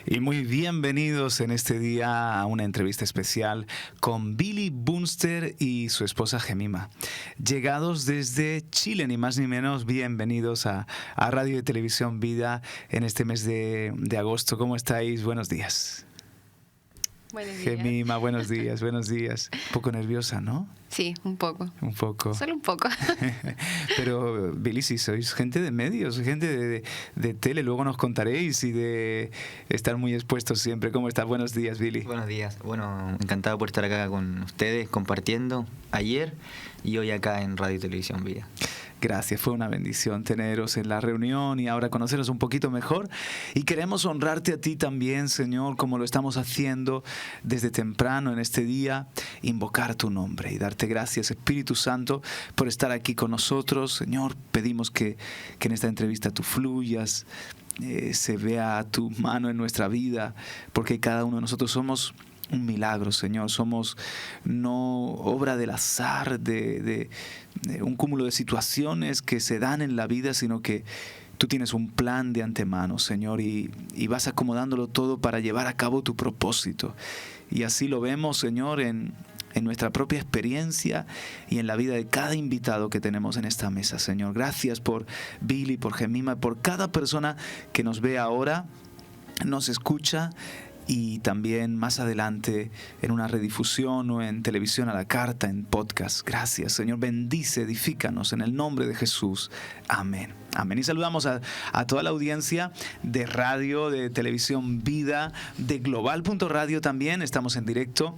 Y muy bienvenidos en este día a una entrevista especial con Billy Bunster y su esposa Jemima. Llegados desde Chile, ni más ni menos, bienvenidos a Radio y Televisión Vida en este mes de agosto. ¿Cómo estáis? Buenos días. Buenos días. Jemima, buenos días, buenos días. Un poco nerviosa, ¿no? Sí, un poco. Un poco. Solo un poco. Pero, Billy, si sois gente de medios, gente de tele, luego nos contaréis y de estar muy expuestos siempre. ¿Cómo estás? Buenos días, Billy. Buenos días. Bueno, encantado por estar acá con ustedes, compartiendo ayer y hoy acá en Radio y Televisión Vida. Gracias, fue una bendición teneros en la reunión y ahora conoceros un poquito mejor. Y queremos honrarte a ti también, Señor, como lo estamos haciendo desde temprano en este día, invocar tu nombre y darte gracias, Espíritu Santo, por estar aquí con nosotros. Señor, pedimos que en esta entrevista tú fluyas, se vea tu mano en nuestra vida, porque cada uno de nosotros somos un milagro, Señor. Somos no obra del azar, de un cúmulo de situaciones que se dan en la vida, sino que tú tienes un plan de antemano, Señor, y vas acomodándolo todo para llevar a cabo tu propósito. Y así lo vemos, Señor, en nuestra propia experiencia y en la vida de cada invitado que tenemos en esta mesa, Señor. Gracias por Billy, por Jemima, por cada persona que nos ve ahora, nos escucha, y también más adelante en una redifusión o en televisión a la carta, en podcast. Gracias, Señor. Bendice, edifícanos en el nombre de Jesús. Amén. Amén. Y saludamos a toda la audiencia de radio, de televisión Vida, de Global.radio también. Estamos en directo.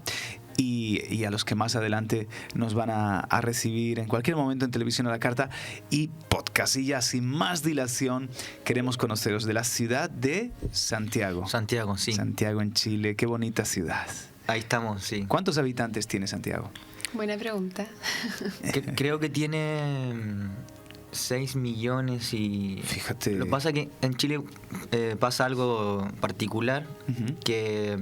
Y a los que más adelante nos van a recibir en cualquier momento en televisión a la carta y podcast. Y ya sin más dilación queremos conoceros de la ciudad de Santiago. Santiago, sí. Santiago en Chile, qué bonita ciudad. Ahí estamos, sí. ¿Cuántos habitantes tiene Santiago? Buena pregunta. Creo que tiene 6 millones y... Fíjate. Lo que pasa es que en Chile pasa algo particular, que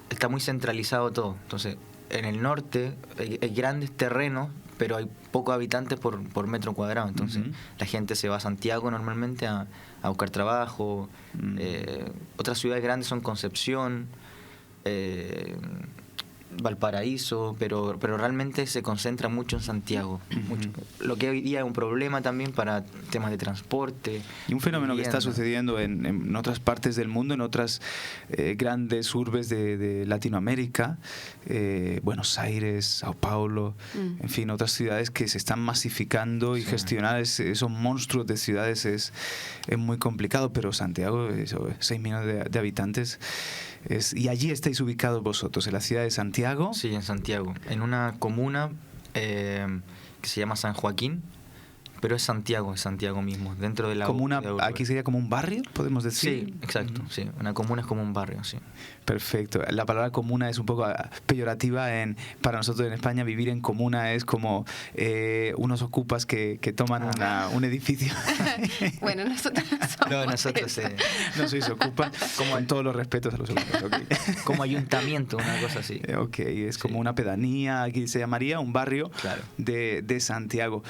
está muy centralizado todo. Entonces, en el norte hay grandes terrenos, pero hay pocos habitantes por metro cuadrado. Entonces, la gente se va a Santiago normalmente a buscar trabajo. Otras ciudades grandes son Concepción, Valparaíso, pero realmente se concentra mucho en Santiago. Mucho. Lo que hoy día es un problema también para temas de transporte. Y un fenómeno vivienda. que está sucediendo en otras partes del mundo, en otras grandes urbes de Latinoamérica, Buenos Aires, Sao Paulo, en fin, otras ciudades que se están masificando y gestionar esos monstruos de ciudades es muy complicado, pero Santiago, 6 millones de habitantes. Y allí estáis ubicados vosotros, en la ciudad de Santiago. Sí, en Santiago, en una comuna que se llama San Joaquín, pero es Santiago mismo, dentro de la comuna. de la Aquí sería como un barrio, podemos decir. Sí, exacto, sí. Una comuna es como un barrio, sí. Perfecto. La palabra comuna es un poco peyorativa para nosotros en España. Vivir en comuna es como unos ocupas que toman un edificio. Bueno, nosotros somos No, nosotros no sois ocupas, con todos los respetos a los ocupas. Okay. Como ayuntamiento, una cosa así. Ok, es como una pedanía, aquí se llamaría un barrio, claro, de Santiago.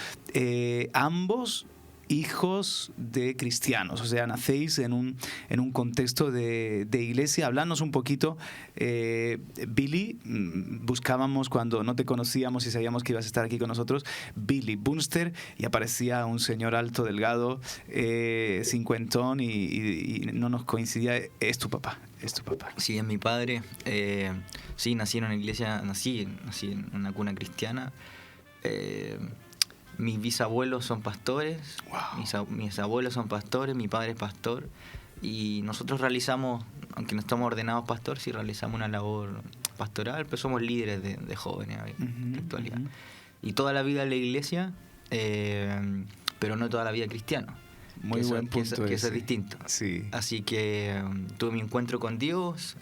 Ambos hijos de cristianos, o sea, nacéis en un contexto de iglesia. Hablanos un poquito, Billy. Buscábamos cuando no te conocíamos y sabíamos que ibas a estar aquí con nosotros, Billy Bunster, y aparecía un señor alto, delgado, cincuentón, y no nos coincidía. Es tu papá. Sí, es mi padre. Sí, nací en una iglesia, nací en una cuna cristiana. Mis bisabuelos son pastores, wow. Mis abuelos son pastores, mi padre es pastor, y nosotros realizamos, aunque no estamos ordenados pastor, sí realizamos una labor pastoral, pero somos líderes de jóvenes en la actualidad. Y toda la vida en la iglesia, pero no toda la vida cristiana. Muy buen punto. Que eso es distinto. Sí. Así que tuve mi encuentro con Dios,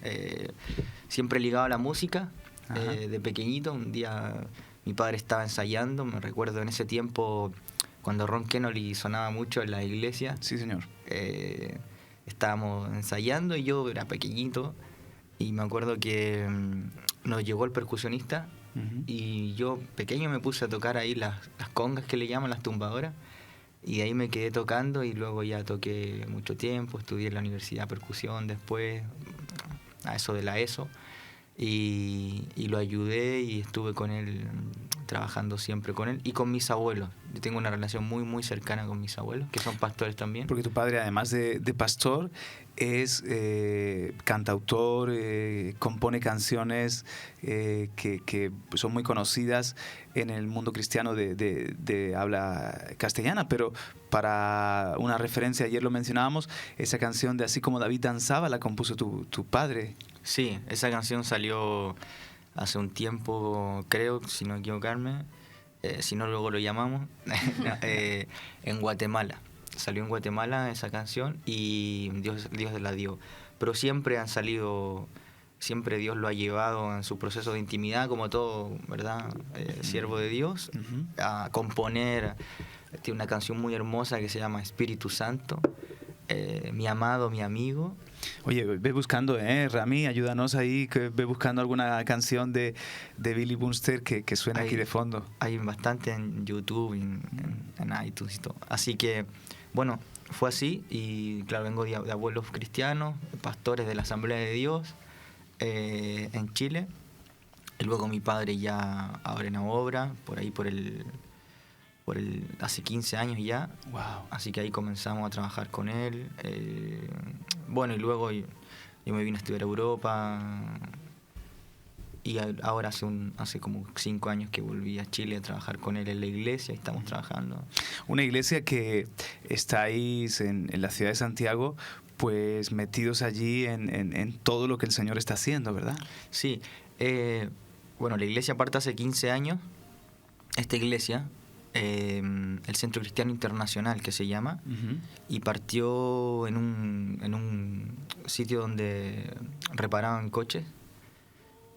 siempre ligado a la música, de pequeñito. Un día mi padre estaba ensayando, me recuerdo en ese tiempo cuando Ron Kenoly sonaba mucho en la iglesia. Sí, señor. Estábamos ensayando y yo era pequeñito y me acuerdo que nos llegó el percusionista y yo pequeño me puse a tocar ahí las congas que le llaman, las tumbadoras, y ahí me quedé tocando y luego ya toqué mucho tiempo, estudié en la universidad percusión después, a eso de la ESO. Y lo ayudé y estuve con él, trabajando siempre con él y con mis abuelos. Yo tengo una relación muy, muy cercana con mis abuelos, que son pastores también. Porque tu padre, además de pastor, es cantautor, compone canciones que son muy conocidas en el mundo cristiano de habla castellana, pero para una referencia, ayer lo mencionábamos, esa canción de Así como David danzaba la compuso tu padre. Sí, esa canción salió hace un tiempo, creo, si no equivocarme, si no luego lo llamamos, en Guatemala. Salió en Guatemala esa canción y Dios la dio. Pero siempre han salido, siempre Dios lo ha llevado en su proceso de intimidad, como todo, ¿verdad? Siervo de Dios, a componer. Tiene una canción muy hermosa que se llama Espíritu Santo, mi amado, mi amigo. Oye, ve buscando, Rami, ayúdanos ahí, que ve buscando alguna canción de Billy Bunster que suena aquí de fondo. Hay bastante en YouTube, en iTunes y todo. Así que, bueno, fue así y claro, vengo de abuelos cristianos, pastores de la Asamblea de Dios en Chile. Y luego mi padre ya ahora en la obra, por ahí por el hace 15 años ya. Wow. Así que ahí comenzamos a trabajar con él. Bueno, y luego yo me vine a estudiar a Europa. Y ahora hace como 5 años que volví a Chile a trabajar con él en la iglesia y estamos trabajando. Una iglesia que estáis en la ciudad de Santiago, pues metidos allí en todo lo que el Señor está haciendo, ¿verdad? Sí. Bueno, la iglesia parte hace 15 años. Esta iglesia, el Centro Cristiano Internacional, que se llama, y partió en un sitio donde reparaban coches.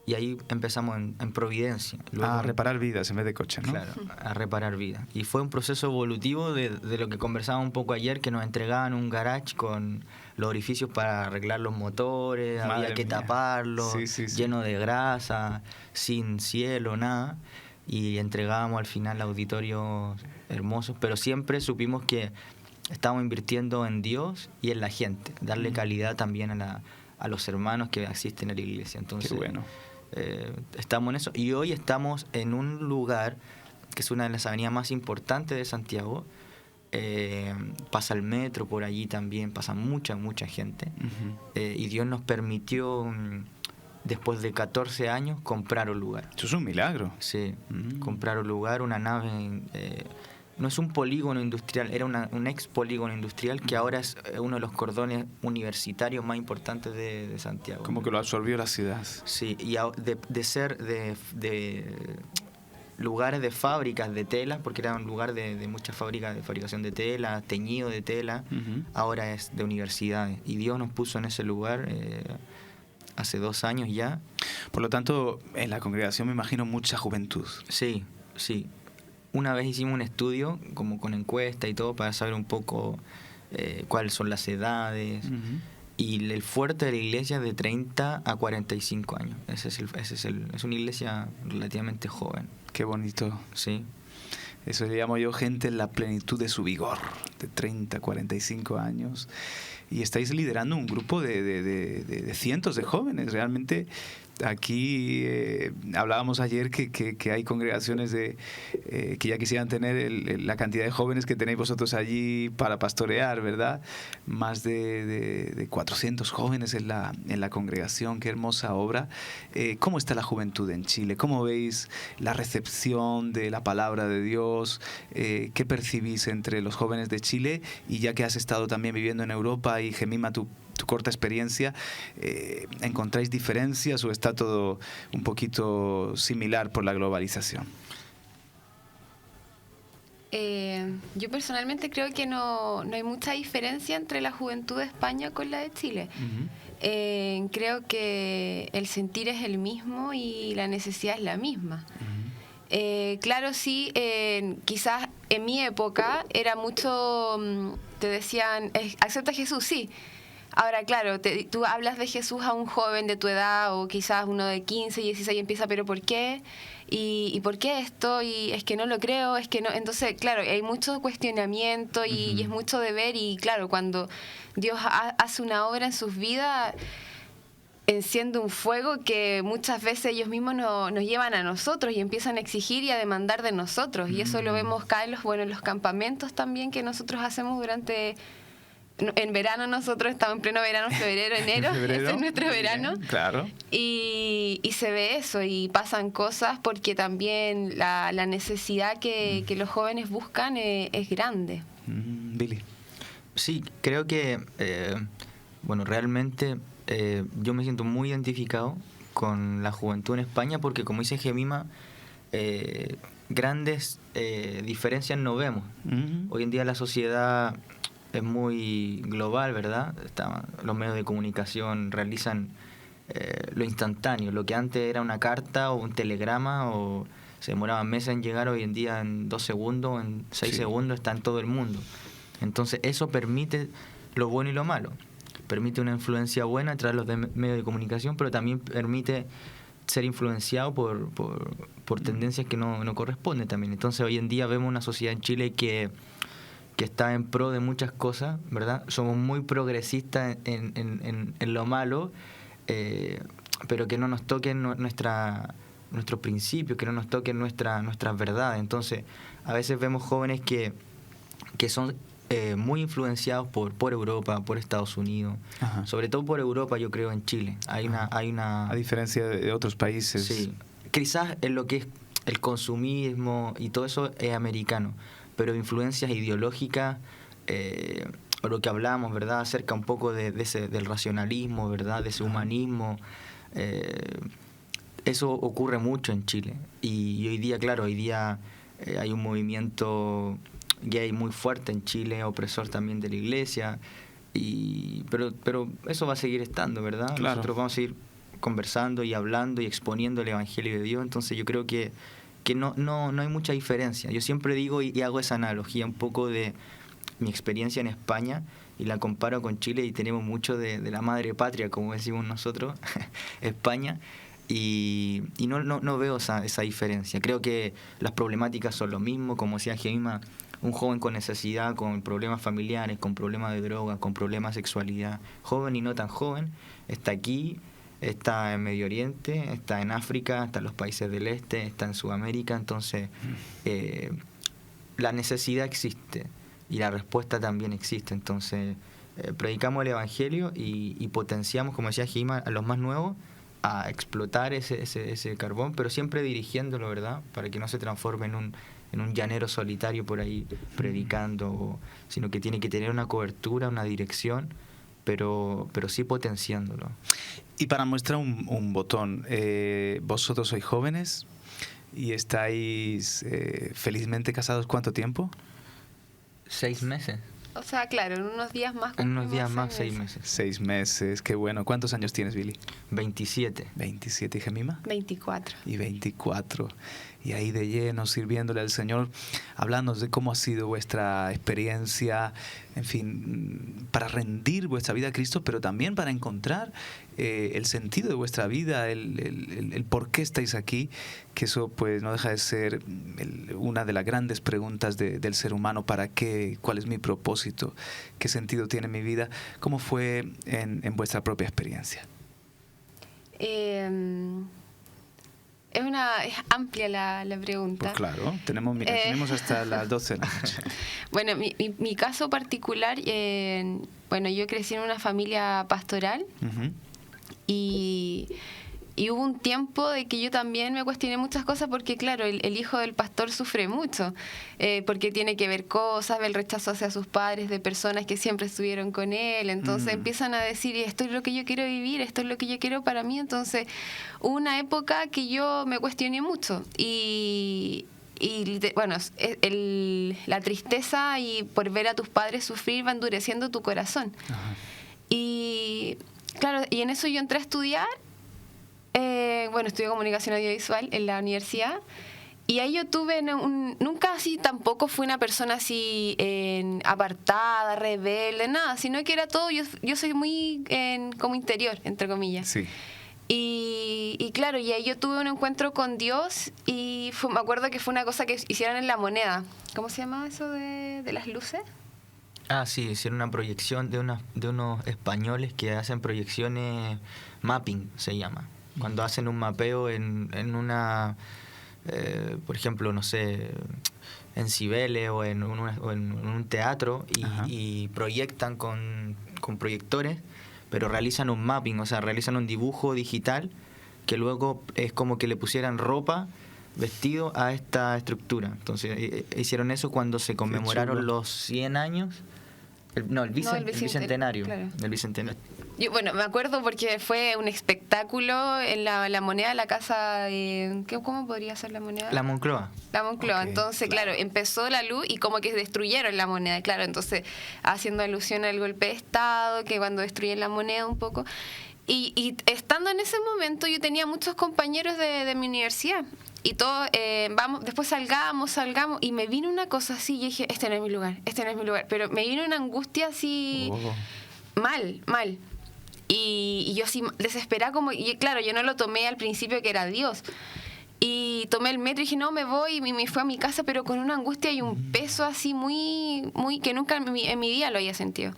Y ahí empezamos en Providencia. Luego, a reparar vidas en vez de coches, ¿no? Claro, a reparar vidas. Y fue un proceso evolutivo de lo que conversábamos un poco ayer, que nos entregaban un garage con los orificios para arreglar los motores, Madre había que mía. taparlo, Sí. lleno de grasa, sin cielo, nada. Y entregábamos al final auditorios hermosos, pero siempre supimos que estábamos invirtiendo en Dios y en la gente, darle calidad también a los hermanos que asisten a la iglesia. Entonces, qué bueno. Estamos en eso y hoy estamos en un lugar que es una de las avenidas más importantes de Santiago. Pasa el metro por allí también, pasa mucha gente. Y Dios nos permitió, después de 14 años, comprar un lugar. Eso es un milagro. Sí, comprar un lugar, una nave. No es un polígono industrial, era un ex polígono industrial que ahora es uno de los cordones universitarios más importantes de Santiago. Como que lo absorbió la ciudad. Sí, y de ser de lugares de fábricas de tela, porque era un lugar de muchas fábricas de fabricación de tela, teñido de tela, ahora es de universidades. Y Dios nos puso en ese lugar hace 2 años ya. Por lo tanto, en la congregación me imagino mucha juventud. Sí. Una vez hicimos un estudio, como con encuesta y todo, para saber un poco cuáles son las edades. Y el fuerte de la iglesia es de 30 a 45 años. Es una iglesia relativamente joven. Qué bonito. Sí. Eso le llamo yo gente en la plenitud de su vigor, de 30 a 45 años. Y estáis liderando un grupo de cientos de jóvenes. Realmente aquí hablábamos ayer que hay congregaciones que ya quisieran tener la cantidad de jóvenes que tenéis vosotros allí para pastorear, ¿verdad? Más de 400 jóvenes en la congregación. Qué hermosa obra. ¿Cómo está la juventud en Chile? ¿Cómo veis la recepción de la palabra de Dios? ¿Qué percibís entre los jóvenes de Chile? Y ya que has estado también viviendo en Europa y Gemima, tu corta experiencia, ¿encontráis diferencias o está todo un poquito similar por la globalización? Yo personalmente creo que no hay mucha diferencia entre la juventud de España con la de Chile. Creo que el sentir es el mismo y la necesidad es la misma. Claro, sí, quizás en mi época era mucho, te decían, acepta a Jesús, sí. Ahora, claro, tú hablas de Jesús a un joven de tu edad o quizás uno de 15, 16 y empieza, ¿pero por qué? ¿Y por qué esto? Y es que no lo creo, es que no. Entonces, claro, hay mucho cuestionamiento y es mucho de ver y, claro, cuando Dios hace una obra en sus vidas, enciende un fuego que muchas veces ellos mismos nos llevan a nosotros y empiezan a exigir y a demandar de nosotros. Y eso lo vemos acá en los campamentos también que nosotros hacemos en verano. Nosotros estamos en pleno verano, febrero, enero. Ese es nuestro verano. Claro. Y se ve eso y pasan cosas porque también la necesidad que los jóvenes buscan es grande. Billy. Sí, creo que, realmente yo me siento muy identificado con la juventud en España porque, como dice Jemima, grandes diferencias no vemos. Hoy en día la sociedad es muy global, ¿verdad? Los medios de comunicación realizan lo instantáneo. Lo que antes era una carta o un telegrama o se demoraban meses en llegar, hoy en día en 2 segundos, en 6 segundos está en todo el mundo. Entonces eso permite lo bueno y lo malo. Permite una influencia buena a través de los medios de comunicación, pero también permite ser influenciado por tendencias que no corresponden también. Entonces hoy en día vemos una sociedad en Chile que está en pro de muchas cosas, ¿verdad? Somos muy progresistas en lo malo, pero que no nos toquen nuestros principios, que no nos toquen nuestras verdades. Entonces a veces vemos jóvenes que son muy influenciados por Europa, por Estados Unidos. Ajá. Sobre todo por Europa, yo creo, en Chile. Hay una a diferencia de otros países. Sí. Quizás en lo que es el consumismo y todo eso es americano, pero influencias ideológicas, o lo que hablamos, ¿verdad? Acerca un poco del racionalismo, ¿verdad? De ese humanismo. Eso ocurre mucho en Chile. Y hoy día, claro, hay un movimiento gay muy fuerte en Chile, opresor también de la iglesia, pero eso va a seguir estando, ¿verdad? Claro. Nosotros vamos a seguir conversando y hablando y exponiendo el Evangelio de Dios. Entonces yo creo que no hay mucha diferencia. Yo siempre digo y hago esa analogía un poco de mi experiencia en España y la comparo con Chile, y tenemos mucho de la madre patria, como decimos nosotros, España. Y no veo esa diferencia. Creo que las problemáticas son lo mismo, como decía Gemima, un joven con necesidad, con problemas familiares, con problemas de droga, con problemas de sexualidad, joven y no tan joven, está aquí, está en Medio Oriente, está en África, está en los países del este, está en Sudamérica. Entonces la necesidad existe y la respuesta también existe. Entonces predicamos el Evangelio y potenciamos, como decía Gemima, a los más nuevos a explotar ese carbón, pero siempre dirigiéndolo, ¿verdad? Para que no se transforme en un llanero solitario por ahí predicando, sino que tiene que tener una cobertura, una dirección, pero sí potenciándolo. Y para muestra un botón, vosotros sois jóvenes y estáis felizmente casados, ¿cuánto tiempo? 6 meses. O sea, claro, en unos días más. En unos días más, 6 meses. 6 meses, qué bueno. ¿Cuántos años tienes, Billy? 27. 27, ¿y Gemima? 24. Y 24. Y ahí de lleno, sirviéndole al Señor, hablándonos de cómo ha sido vuestra experiencia, en fin, para rendir vuestra vida a Cristo, pero también para encontrar el sentido de vuestra vida, el por qué estáis aquí, que eso pues no deja de ser una de las grandes preguntas del ser humano: ¿para qué? ¿Cuál es mi propósito? ¿Qué sentido tiene mi vida? ¿Cómo fue en vuestra propia experiencia? Es amplia la pregunta. Pues claro, tenemos hasta las 12 de la noche. Bueno, mi caso particular, yo crecí en una familia pastoral. Uh-huh. Y hubo un tiempo de que yo también me cuestioné muchas cosas porque, claro, el hijo del pastor sufre mucho, porque tiene que ver cosas, ve el rechazo hacia sus padres de personas que siempre estuvieron con él. Entonces empiezan a decir: esto es lo que yo quiero vivir, esto es lo que yo quiero para mí. Entonces hubo una época que yo me cuestioné mucho la tristeza y por ver a tus padres sufrir va endureciendo tu corazón. Ajá. Y claro, y en eso yo entré a estudiar. Estudié comunicación audiovisual en la universidad, y ahí yo tuve nunca así, tampoco fui una persona así apartada, rebelde, nada, sino que era todo, yo soy muy como interior, entre comillas. Sí. Y claro, y ahí yo tuve un encuentro con Dios y me acuerdo que fue una cosa que hicieron en La Moneda. ¿Cómo se llama eso de las luces? Ah, sí, hicieron una proyección de unos españoles que hacen proyecciones mapping, se llama. Cuando hacen un mapeo en una, por ejemplo, no sé, en Cibeles o en un teatro y proyectan con proyectores, pero realizan un mapping, o sea, realizan un dibujo digital que luego es como que le pusieran ropa, vestido a esta estructura. Entonces hicieron eso cuando se conmemoraron los 100 años. El bicentenario. Claro. El bicentenario. Yo, bueno, me acuerdo porque fue un espectáculo en la moneda de la casa. ¿Cómo podría ser la moneda? La Moncloa. La Moncloa. Okay, Entonces, claro, empezó la luz y como que destruyeron la moneda. Claro, entonces haciendo alusión al golpe de Estado, que cuando destruyen la moneda un poco. Y estando en ese momento yo tenía muchos compañeros de mi universidad y todos, después salgamos y me vino una cosa así y dije, este no es mi lugar, pero me vino una angustia así, mal. Y yo así desesperada y claro, yo no lo tomé al principio que era Dios. Y tomé el metro y dije, no, me voy, y me fui a mi casa, pero con una angustia y un peso así muy que nunca en mi vida lo había sentido.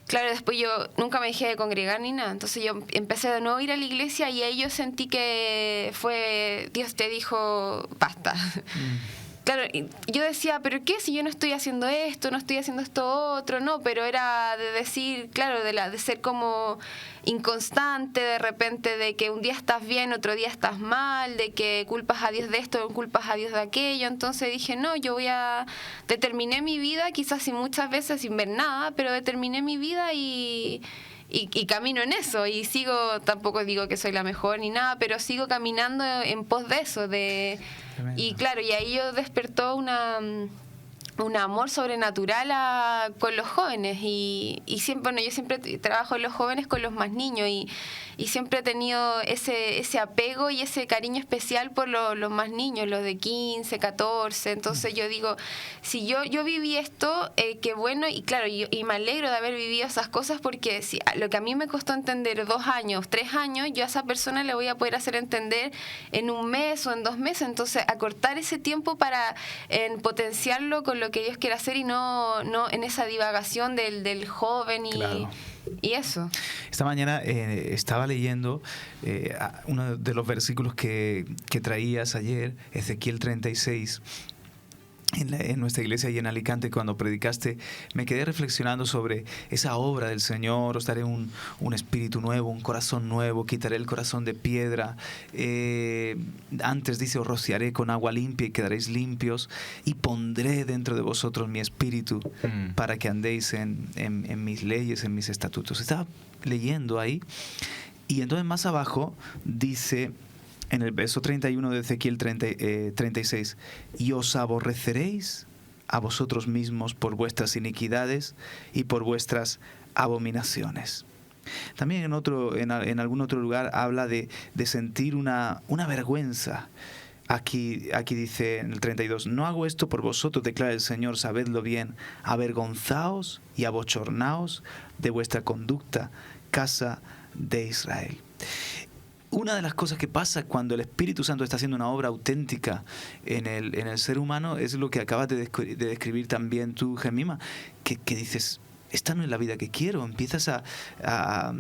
Claro, después yo nunca me dejé de congregar ni nada, entonces yo empecé de nuevo a ir a la iglesia y ahí yo sentí que fue, Dios te dijo, basta. Claro, y yo decía, ¿pero qué? Si yo no estoy haciendo esto, no estoy haciendo esto otro, no, pero era de decir, claro, de ser como inconstante, de repente de que un día estás bien, otro día estás mal, de que culpas a Dios de esto, culpas a Dios de aquello. Entonces dije, no, determiné mi vida, quizás muchas veces sin ver nada, pero determiné mi vida y camino en eso y sigo, tampoco digo que soy la mejor ni nada, pero sigo caminando en pos de eso, y claro, y ahí yo despertó un amor sobrenatural con los jóvenes y siempre, bueno, yo siempre trabajo en los jóvenes con los más niños y siempre he tenido ese apego y ese cariño especial por los más niños, los de 15, 14. Entonces yo digo, si yo viví esto, qué bueno, y claro, y me alegro de haber vivido esas cosas porque si lo que a mí me costó entender 2 años, 3 años, yo a esa persona le voy a poder hacer entender en 1 mes o en 2 meses. Entonces acortar ese tiempo para potenciarlo con lo que Dios quiere hacer y no en esa divagación del joven y eso. Esta mañana estaba leyendo uno de los versículos que traías ayer, Ezequiel 36. En nuestra iglesia y en Alicante, cuando predicaste, me quedé reflexionando sobre esa obra del Señor. Os daré un espíritu nuevo, un corazón nuevo, quitaré el corazón de piedra. Antes dice, os rociaré con agua limpia y quedaréis limpios, y pondré dentro de vosotros mi espíritu para que andéis en mis leyes, en mis estatutos. Estaba leyendo ahí, y entonces más abajo dice, en el verso 31 de Ezequiel 36, y os aborreceréis a vosotros mismos por vuestras iniquidades y por vuestras abominaciones. También en algún otro lugar habla de sentir una vergüenza. Aquí dice en el 32, no hago esto por vosotros, declara el Señor, sabedlo bien, avergonzaos y abochornaos de vuestra conducta, casa de Israel. Una de las cosas que pasa cuando el Espíritu Santo está haciendo una obra auténtica en el ser humano es lo que acabas de describir también tú, Gemima, que dices, esta no es la vida que quiero. Empiezas a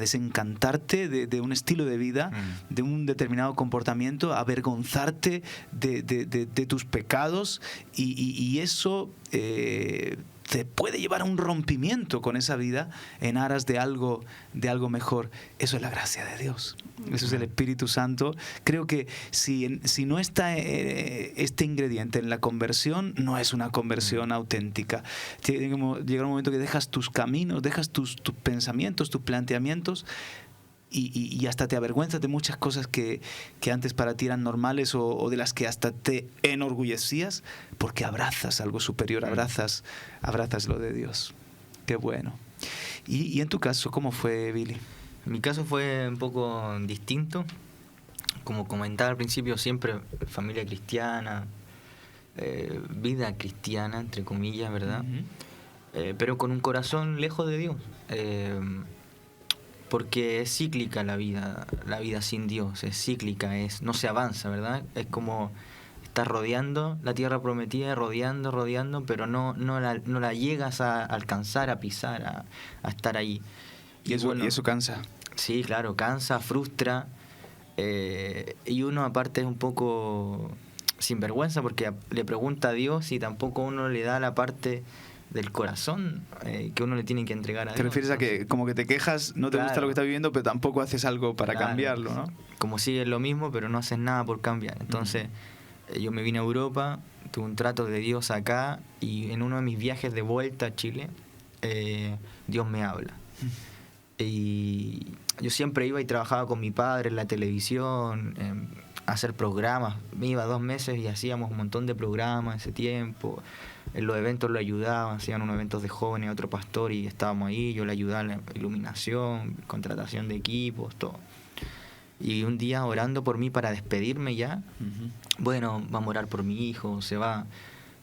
desencantarte de un estilo de vida, de un determinado comportamiento, a avergonzarte de tus pecados, y eso te puede llevar a un rompimiento con esa vida en aras de algo mejor. Eso es la gracia de Dios. Eso es el Espíritu Santo. Creo que si no está este ingrediente en la conversión, no es una conversión auténtica. Llega un momento que dejas tus caminos, dejas tus pensamientos, tus planteamientos, y hasta te avergüenzas de muchas cosas que antes para ti eran normales o de las que hasta te enorgullecías, porque abrazas algo superior, abrazas lo de Dios. Qué bueno. ¿Y en tu caso, cómo fue, Billy? En mi caso fue un poco distinto. Como comentaba al principio, siempre familia cristiana, vida cristiana, entre comillas, ¿verdad? Pero con un corazón lejos de Dios. Porque es cíclica la vida sin Dios, es cíclica, no se avanza, ¿verdad? Es como estás rodeando la tierra prometida, rodeando, pero no la llegas a alcanzar, a pisar, a estar ahí. Y eso cansa. Sí, claro, cansa, frustra. Y uno aparte es un poco sinvergüenza porque le pregunta a Dios y tampoco uno le da la parte del corazón que uno le tiene que entregar a Dios. ¿Te refieres a que como que te quejas, no te gusta lo que estás viviendo, pero tampoco haces algo para cambiarlo, ¿no? Como si es lo mismo, pero no haces nada por cambiar. Entonces, yo me vine a Europa, tuve un trato de Dios acá, y en uno de mis viajes de vuelta a Chile, Dios me habla. Y yo siempre iba y trabajaba con mi padre en la televisión, a hacer programas. Me iba 2 meses y hacíamos un montón de programas ese tiempo. En los eventos lo ayudaba, hacían unos eventos de jóvenes, otro pastor, y estábamos ahí, yo le ayudaba en la iluminación, contratación de equipos, todo. Y un día orando por mí para despedirme ya, bueno, vamos a orar por mi hijo, se va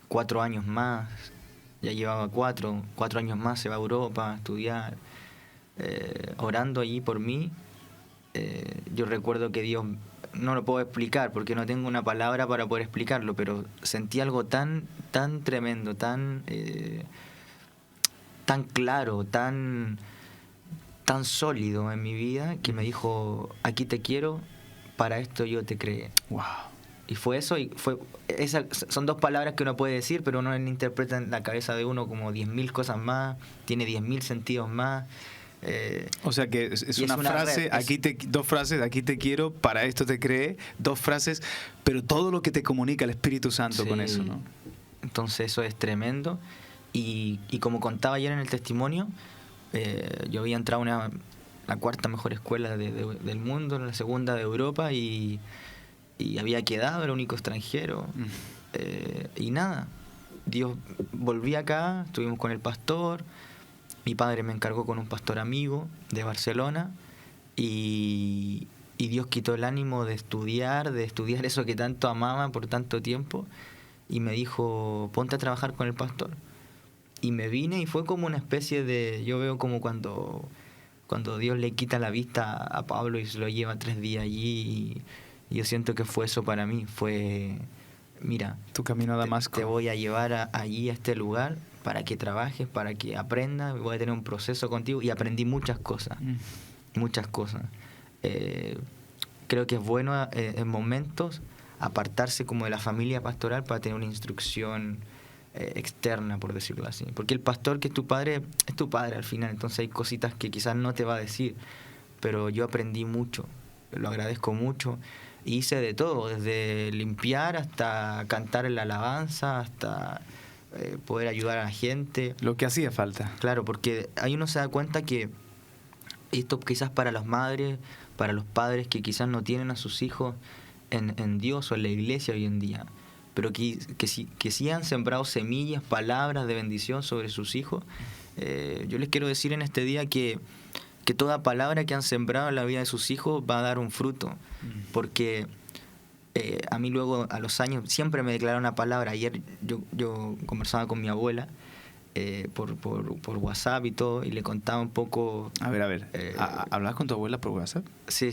4 años más, ya llevaba 4 años más, se va a Europa a estudiar, orando allí por mí. Yo recuerdo que Dios, no lo puedo explicar porque no tengo una palabra para poder explicarlo, pero sentí algo tan tremendo, tan claro, tan sólido en mi vida, que me dijo: aquí te quiero, para esto yo te creé. Wow. Y fue eso, son 2 palabras que uno puede decir, pero uno interpreta en la cabeza de uno como 10.000 cosas más, tiene 10.000 sentidos más. O sea que es una frase, red, 2 frases, aquí te quiero, para esto te creé, 2 frases, pero todo lo que te comunica el Espíritu Santo, sí, con eso, ¿no? Entonces eso es tremendo. Y como contaba ayer en el testimonio, yo había entrado a la 4ª mejor escuela del mundo, la 2ª de Europa, y había quedado, era el único extranjero. Y nada, Dios, volví acá, estuvimos con el pastor. Mi padre me encargó con un pastor amigo de Barcelona, y Dios quitó el ánimo de estudiar eso que tanto amaba por tanto tiempo, y me dijo: ponte a trabajar con el pastor. Y me vine, y fue como una especie de, yo veo como cuando Dios le quita la vista a Pablo y se lo lleva 3 días allí, y yo siento que fue eso para mí, fue: mira, tu camino a Damasco, te voy a llevar allí a este lugar para que trabajes, para que aprendas, voy a tener un proceso contigo. Y aprendí muchas cosas, muchas cosas. Creo que es bueno en momentos apartarse como de la familia pastoral para tener una instrucción externa, por decirlo así. Porque el pastor, que es tu padre al final, entonces hay cositas que quizás no te va a decir, pero yo aprendí mucho, lo agradezco mucho. Y hice de todo, desde limpiar hasta cantar en la alabanza, hasta poder ayudar a la gente. Lo que hacía falta. Claro, porque ahí uno se da cuenta que esto quizás para las madres, para los padres que quizás no tienen a sus hijos en Dios o en la iglesia hoy en día, pero que sí han sembrado semillas, palabras de bendición sobre sus hijos. Yo les quiero decir en este día que toda palabra que han sembrado en la vida de sus hijos va a dar un fruto, porque a mí luego, a los años, siempre me declararon una palabra. Ayer yo conversaba con mi abuela por WhatsApp y todo, y le contaba un poco... A ver, ¿hablabas con tu abuela por WhatsApp? Sí.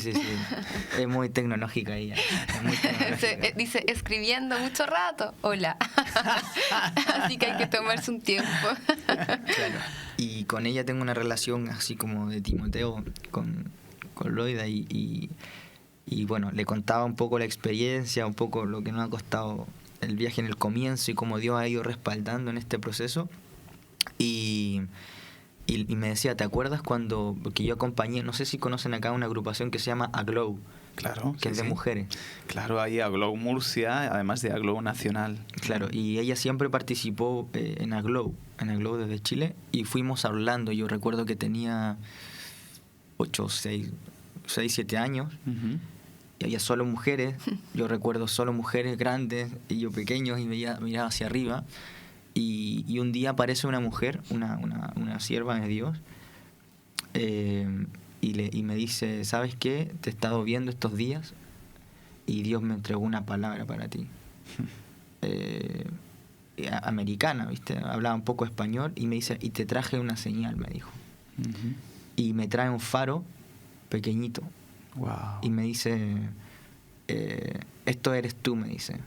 Es muy tecnológica ella. Dice, escribiendo mucho rato, hola. Así que hay que tomarse un tiempo. Claro. Y con ella tengo una relación así como de Timoteo con Loida, y bueno, le contaba un poco la experiencia, un poco lo que nos ha costado el viaje en el comienzo y cómo Dios ha ido respaldando en este proceso. Y me decía: ¿te acuerdas cuando...? Porque yo acompañé, no sé si conocen acá una agrupación que se llama Aglow. Claro. Que es de mujeres. Claro, hay Aglow Murcia, además de Aglow Nacional. Claro, y ella siempre participó en Aglow desde Chile, y fuimos a Orlando. Yo recuerdo que tenía 6, 7 años. Y había solo mujeres, yo recuerdo solo mujeres grandes y yo pequeño, y miraba hacia arriba, y un día aparece una mujer, una sierva de Dios, y me dice: ¿sabes qué? Te he estado viendo estos días y Dios me entregó una palabra para ti. Americana, ¿viste? Hablaba un poco español, y me dice: y te traje una señal, me dijo. Y me trae un faro pequeñito. Wow. Y me dice: esto eres tú, me dice.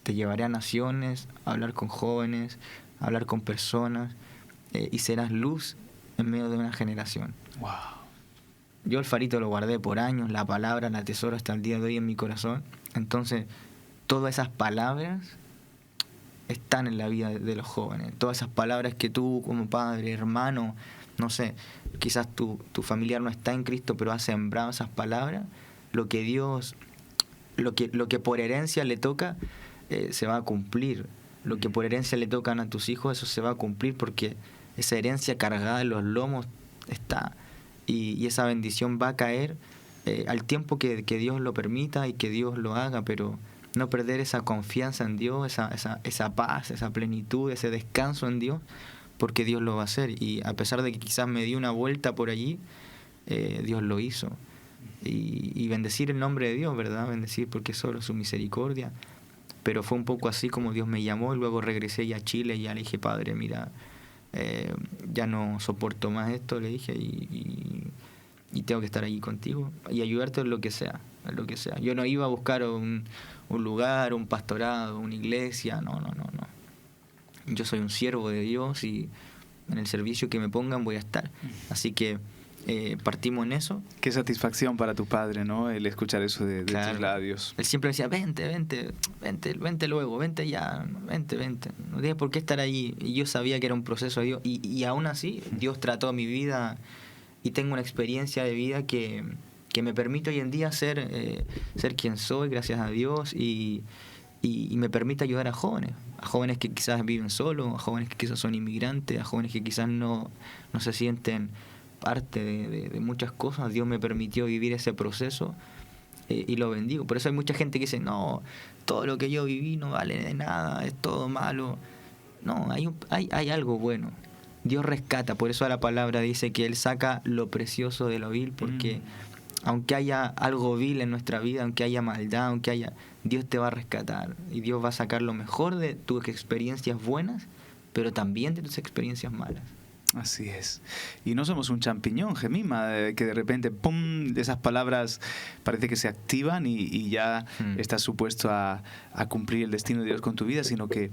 te llevaré a naciones, a hablar con jóvenes, a hablar con personas, y serás luz en medio de una generación. Wow. Yo el farito lo guardé por años, la palabra la atesoro hasta el día de hoy en mi corazón. Entonces, todas esas palabras están en la vida de los jóvenes. Todas esas palabras que tú como padre, hermano, no sé, quizás tu familiar no está en Cristo, pero ha sembrado esas palabras, lo que Dios, lo que por herencia le toca, se va a cumplir. Lo que por herencia le tocan a tus hijos, eso se va a cumplir, porque esa herencia cargada en los lomos está, y esa bendición va a caer al tiempo que Dios lo permita y que Dios lo haga, pero no perder esa confianza en Dios, esa paz, esa plenitud, ese descanso en Dios, porque Dios lo va a hacer. Y a pesar de que quizás me di una vuelta por allí, Dios lo hizo. Y bendecir el nombre de Dios, ¿verdad? Bendecir porque solo su misericordia. Pero fue un poco así como Dios me llamó, y luego regresé ya a Chile y ya le dije, Padre, mira, ya no soporto más esto, le dije, y tengo que estar allí contigo y ayudarte en lo que sea, en lo que sea. Yo no iba a buscar un lugar, un pastorado, una iglesia, no. Yo soy un siervo de Dios y en el servicio que me pongan voy a estar. Así que partimos en eso. Qué satisfacción para tu padre, ¿no? El escuchar eso de Claro. tus labios. Él siempre decía, vente luego, vente ya, vente. No tienes por qué estar allí. Y yo sabía que era un proceso de Dios. Y aún así, Dios trató mi vida y tengo una experiencia de vida que me permite hoy en día ser quien soy, gracias a Dios, y me permite ayudar a jóvenes que quizás viven solos, a jóvenes que quizás son inmigrantes, a jóvenes que quizás no se sienten parte de muchas cosas. Dios me permitió vivir ese proceso y lo bendigo. Por eso hay mucha gente que dice, no, todo lo que yo viví no vale de nada, es todo malo. No, hay algo bueno. Dios rescata, por eso la palabra dice que Él saca lo precioso de lo vil, porque aunque haya algo vil en nuestra vida, aunque haya maldad, Dios te va a rescatar y Dios va a sacar lo mejor de tus experiencias buenas, pero también de tus experiencias malas. Así es. Y no somos un champiñón, Gemima, que de repente, ¡pum!, esas palabras parece que se activan y ya estás supuesto a cumplir el destino de Dios con tu vida, sino que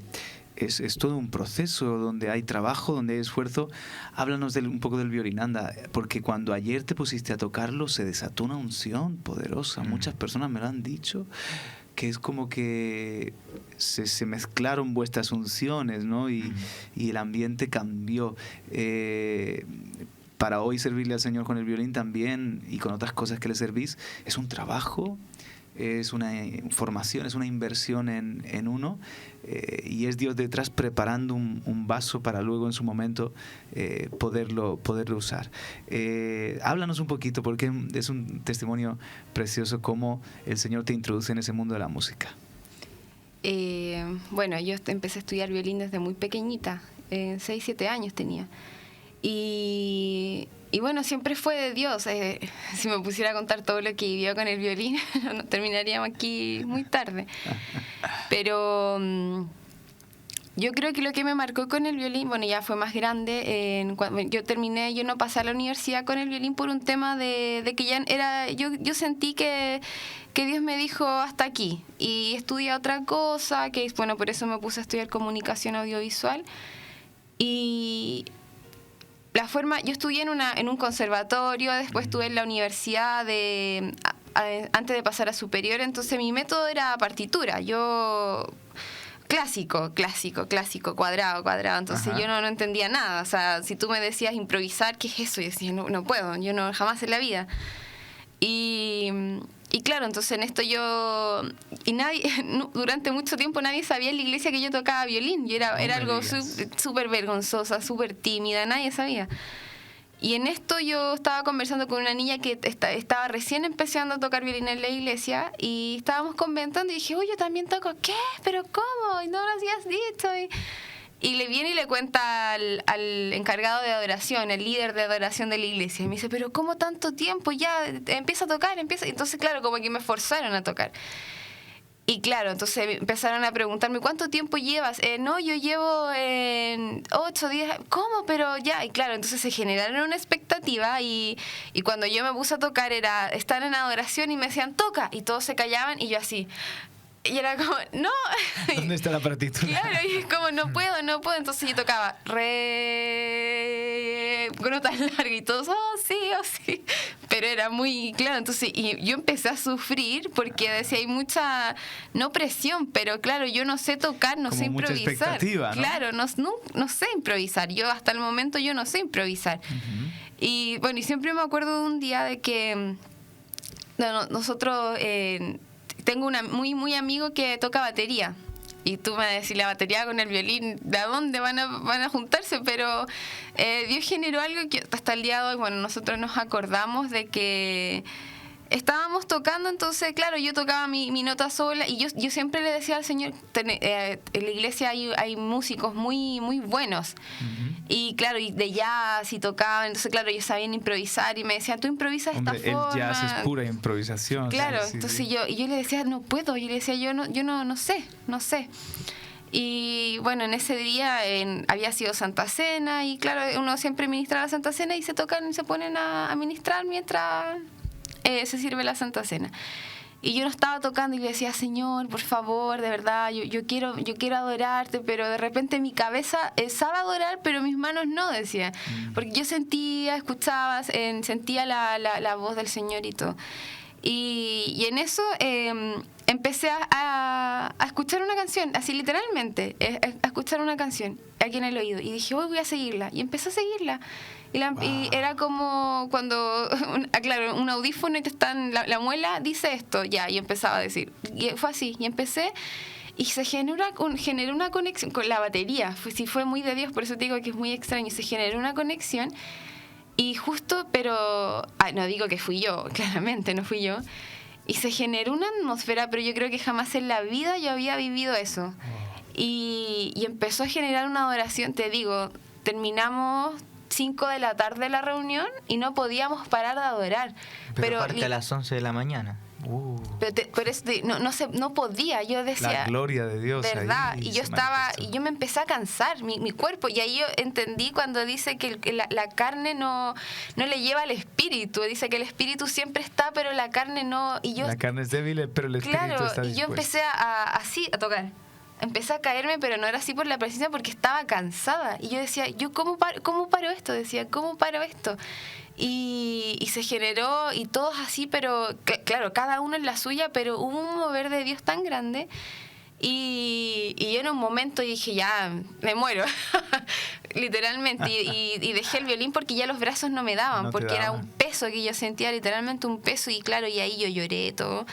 es todo un proceso donde hay trabajo, donde hay esfuerzo. Háblanos un poco del violín, anda, porque cuando ayer te pusiste a tocarlo se desató una unción poderosa. Muchas personas me lo han dicho, que es como que se mezclaron vuestras unciones, ¿no? Y el ambiente cambió. Para hoy servirle al Señor con el violín también y con otras cosas que le servís, es un trabajo, es una formación, es una inversión en uno, y es Dios detrás preparando un vaso para luego en su momento poderlo usar. Háblanos un poquito, porque es un testimonio precioso cómo el Señor te introduce en ese mundo de la música. Bueno, yo empecé a estudiar violín desde muy pequeñita, 6, 7 años tenía. Y bueno, siempre fue de Dios. Si me pusiera a contar todo lo que vivió con el violín, no terminaríamos aquí muy tarde. Pero yo creo que lo que me marcó con el violín, bueno, ya fue más grande. Cuando yo no pasé a la universidad con el violín por un tema de que ya era... Yo sentí que Dios me dijo hasta aquí. Y estudié otra cosa, que bueno, por eso me puse a estudiar comunicación audiovisual. Y... yo estudié en un conservatorio, después estuve en la universidad antes de pasar a superior, entonces mi método era partitura. Yo clásico, cuadrado, entonces yo no entendía nada. O sea, si tú me decías improvisar, ¿qué es eso? Yo decía, no puedo, yo no, jamás en la vida. Y claro, entonces en esto durante mucho tiempo nadie sabía en la iglesia que yo tocaba violín. Yo era algo súper vergonzosa, súper tímida, nadie sabía. Y en esto yo estaba conversando con una niña que estaba recién empezando a tocar violín en la iglesia, y estábamos comentando y dije, yo también toco. ¿Qué? ¿Pero cómo? Y no lo habías dicho. Y le viene y le cuenta al encargado de adoración, el líder de adoración de la iglesia. Y me dice, ¿pero cómo tanto tiempo? Ya, empieza a tocar, Entonces, claro, como que me forzaron a tocar. Y claro, entonces empezaron a preguntarme, ¿cuánto tiempo llevas? No, yo llevo 8 días. ¿Cómo? Pero ya. Y claro, entonces se generaron una expectativa, y cuando yo me puse a tocar era estar en adoración y me decían, toca. Y todos se callaban y yo así... Y era como, no. ¿Dónde está la partitura? Claro, y es como, no puedo. Entonces yo tocaba re con notas largas y todos, oh sí. Pero era muy claro. Entonces, y yo empecé a sufrir porque decía, hay mucha, no presión, pero claro, yo no sé tocar, no como sé improvisar. mucha expectativa, ¿no? Claro, no sé improvisar. Yo hasta el momento yo no sé improvisar. Y bueno, y siempre me acuerdo de un día de que nosotros... tengo un muy amigo que toca batería. Y tú me decís, la batería con el violín, ¿de dónde van a juntarse? Pero Dios generó algo que hasta el día de hoy, bueno, nosotros nos acordamos de que estábamos tocando, entonces, claro, yo tocaba mi nota sola y yo siempre le decía al Señor, en la iglesia hay músicos muy, muy buenos. Y claro, y de jazz y tocaban, entonces claro, ellos sabían improvisar y me decían, tú improvisas de esta forma. El jazz es pura improvisación. Claro, sí, entonces sí. yo le decía, no puedo, yo le decía, yo no sé. Y bueno, en ese día había sido Santa Cena y claro, uno siempre ministra la Santa Cena y se ponen a ministrar mientras se sirve la Santa Cena. Y yo no estaba tocando y le decía, Señor, por favor, de verdad, yo quiero adorarte, pero de repente mi cabeza sabe adorar, pero mis manos no, decía. Porque yo escuchaba, sentía la voz del Señor y todo. Y en eso empecé a escuchar una canción, así literalmente, a escuchar una canción aquí en el oído. Y dije, hoy voy a seguirla. Y empecé a seguirla. Y era como cuando, claro, un audífono y te están, la muela dice esto, ya, y empezaba a decir. Y fue así, y empecé, y se generó una conexión con la batería. Fue muy de Dios, por eso te digo que es muy extraño. Se generó una conexión, y justo, pero, no digo que fui yo, claramente no fui yo, y se generó una atmósfera, pero yo creo que jamás en la vida yo había vivido eso. Y empezó a generar una adoración, te digo, terminamos 5 de la tarde la reunión y no podíamos parar de adorar. Pero aparte a las 11 de la mañana. Pero no podía, yo decía... La gloria de Dios. ¿Verdad? Ahí y yo y yo me empecé a cansar, mi cuerpo, y ahí yo entendí cuando dice que la carne no le lleva al espíritu, dice que el espíritu siempre está, pero la carne no... La carne es débil, pero el espíritu está dispuesto. Y yo empecé así a tocar. Empecé a caerme, pero no era así por la presencia, porque estaba cansada. Y yo decía, ¿cómo paro esto? Decía, ¿cómo paro esto? Y se generó, y todos así, pero claro, cada uno en la suya, pero hubo un mover de Dios tan grande. Y yo en un momento dije, ya, me muero, literalmente. Y dejé el violín porque ya los brazos no me daban, porque era un peso que yo sentía, literalmente un peso. Y claro, y ahí yo lloré todo.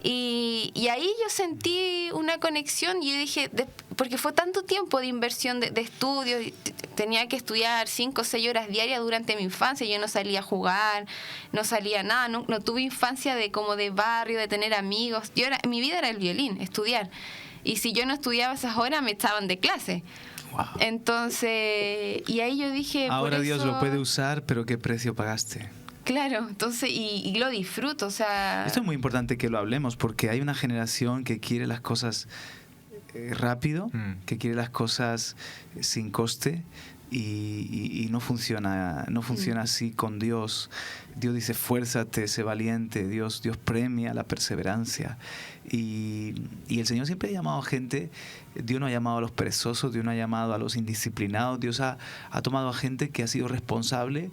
Y ahí yo sentí una conexión y yo dije, porque fue tanto tiempo de inversión de estudios, tenía que estudiar 5 o 6 horas diarias durante mi infancia, yo no salía a jugar, no salía nada, no tuve infancia como de barrio, de tener amigos. Mi vida era el violín, estudiar. Y si yo no estudiaba esas horas, me echaban de clase. Wow. Entonces, y ahí yo dije... Ahora Dios lo puede usar, pero ¿qué precio pagaste? Claro, entonces, y lo disfruto, o sea... Esto es muy importante que lo hablemos, porque hay una generación que quiere las cosas rápido, que quiere las cosas sin coste, y no funciona así con Dios. Dios dice, fuérzate, sé valiente. Dios premia la perseverancia. Y el Señor siempre ha llamado a gente. Dios no ha llamado a los perezosos, Dios no ha llamado a los indisciplinados. Dios ha tomado a gente que ha sido responsable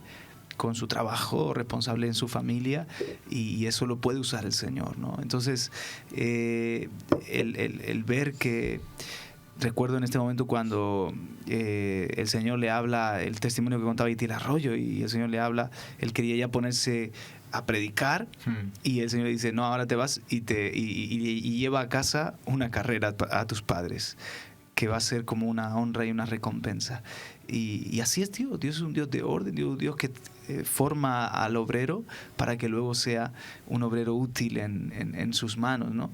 con su trabajo, responsable en su familia, y eso lo puede usar el Señor, ¿no? Entonces, el ver que... Recuerdo en este momento cuando el Señor le habla, el testimonio que contaba Itil Arroyo, y el Señor le habla, él quería ya ponerse a predicar, y el Señor le dice, no, ahora te vas y lleva a casa una carrera a tus padres, que va a ser como una honra y una recompensa. Y así es Dios. Dios es un Dios de orden, Dios que forma al obrero para que luego sea un obrero útil en sus manos, ¿no?